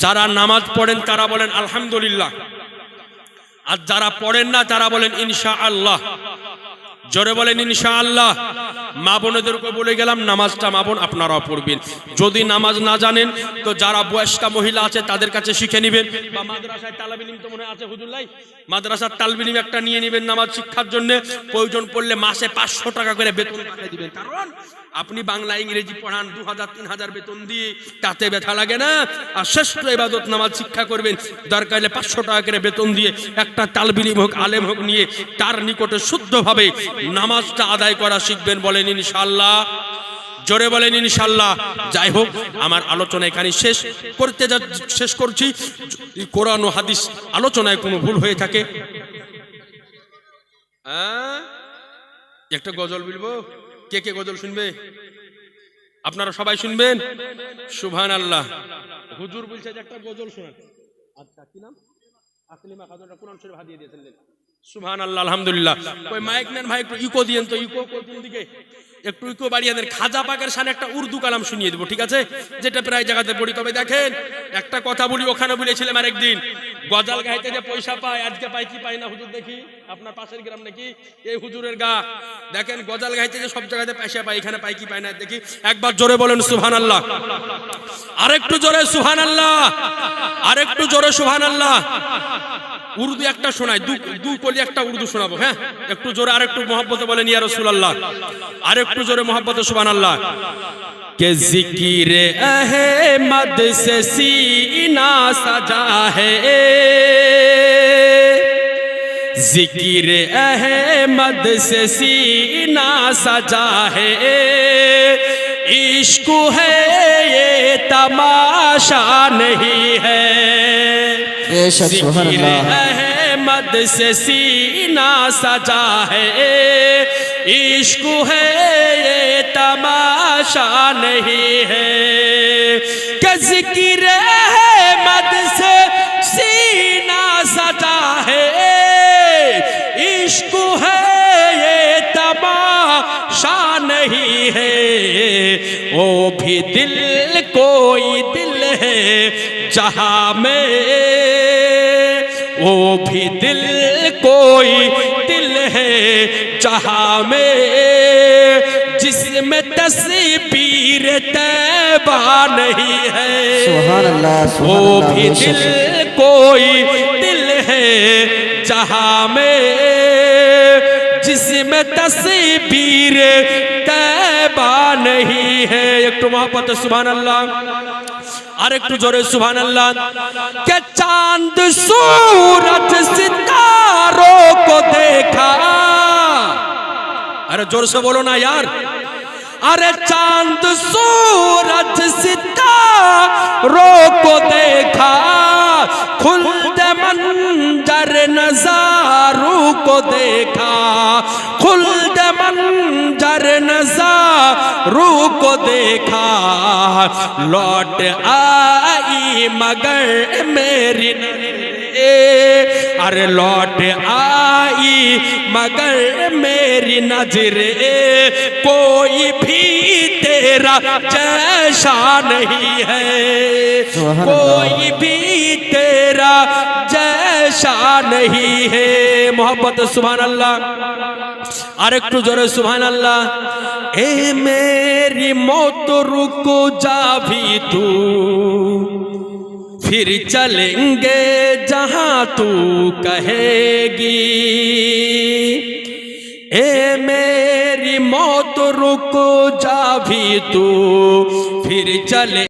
যারা নামাজ পড়েন তারা বলেন আলহামদুলিল্লাহ, আর যারা পড়েন না তারা বলেন ইনশাআল্লাহ। জোরে বলেন ইনশাআল্লাহ। মা বোনদেরকে বলে গেলাম, নামাজটা মা বোন আপনারাও পড়বেন। যদি নামাজ না জানেন তো যারা বয়স্কা মহিলা আছে তাদের কাছে শিখে নেবেন, বা মাদ্রাসায় তালিম ইলম তো মনে আছে হুজুরলাই, মাদ্রাসার তালিম ইলম একটা নিয়ে নেবেন নামাজ শিক্ষার জন্য। প্রয়োজন পড়লে মাসে 500 টাকা করে বেতন পাঠিয়ে দিবেন। কারণ আপনি বাংলা ইংরেজি পড়ান 2000-3000 বেতন দিয়ে, তাতে ব্যথা লাগে না। আর শ্রেষ্ঠ ইবাদত নামাজ শিক্ষা করবেন, দরকার হলে 500 টাকা করে বেতন দিয়ে একটা তালিম ইলম হোক, আলেম হোক নিয়ে তার নিকটে শুদ্ধভাবে নামাজটা আদায় করা শিখবেন। বলেন ইনশাআল্লাহ। জোরে বলেন ইনশাআল্লাহ। যাই হোক, আমার আলোচনা এখানে শেষ করছি। কোরআন ও হাদিস আলোচনায় কোনো ভুল হয়ে থাকে, একটা গজল বলবো। কে কে গজল শুনবে? আপনারা সবাই শুনবেন? সুবহানাল্লাহ। হুজুর বলছে যে একটা গজল শোনান। আচ্ছা, কি নাম? আকলিমা খাতুনটা কোরআন শরীফ হাদিয়ে দিয়েছেন। সুবহানাল্লাহ, আলহামদুলিল্লাহ। ওই মাইক নেন ভাই, একটু ইকো দিয়েন তো। ইকো কোন দিকে? একটু ইকো বাড়িয়ে দেন। খাজা পাকের শানে একটা উর্দু কালাম শুনিয়ে দেবো, ঠিক আছে? যেটা প্রায় জায়গাতে পড়ি। তবে দেখেন, একটা কথা বলি, ওখানে বলেছিলাম আরেকদিন, গজাল গাইতে যে পয়সা পায়, আজকে পাই কি পাই না হুজুর দেখি? আপনার পাশের গ্রাম নাকি এই হুজুরের গা? দেখেন, গজাল গাইতে যে সব জায়গাতে পয়সা পায়, এখানে পাই কি পাই না দেখি? একবার জোরে বলেন সুবহানাল্লাহ। আরেকটু জোরে সুবহানাল্লাহ। আরেকটু জোরে সুবহানাল্লাহ। উর্দু একটা শোনাই, দু কলি একটা উর্দু শোনাবো। হ্যাঁ, একটু জোরে আরেকটু মহব্বতে বলেন ইয়া রাসূলুল্লাহ। আরেকটু জোরে মহব্বতে সুবহানাল্লাহ। के जिक्र अहमद से सीना सजा है, जिक्र अहमद से सीना सजा है, इश्क है ये तमाशा नहीं है, जिक्र अहमद से सीना सजा है, इश्क है ये तमाशा नहीं है कि ज़िक्र अहमद से सीना सजा है। इश्क है ये तमाशा नहीं है, वो भी दिल कोई दिल है जहां में, वो भी दिल कोई दिल है जहां में, जिसमें तस्वीर तैबा नहीं है। सुभान अल्लाह, सुभान वो अल्लाह, भी बेशक। दिल कोई दिल है जहां में, जिसमें तस्वीर तैबा नहीं है। एक तो मोहब्बत सुभान अल्लाह और एक तो जोरे सुभान अल्लाह। के चांद सूरज सितारों को देखा, अरे जोर से बोलो ना यार। अरे चांद सूरज सितारों को देखा, खुल्द मंजर नज़ारू को देखा, खुल्द मंजर नज़ारू को देखा, लौट आई मगर मेरी अरे लौट आई मगर मेरी नजरे, कोई भी तेरा जैसा नहीं है, कोई भी तेरा जैसा नहीं है। मोहब्बत सुभान अल्लाह और एक जोरे सुभान अल्लाह। ए मेरी मौत रुको जा भी तू, फिर चलेंगे जहां तू कहेगी। ए मेरी मौत रुको जा भी तू, फिर चले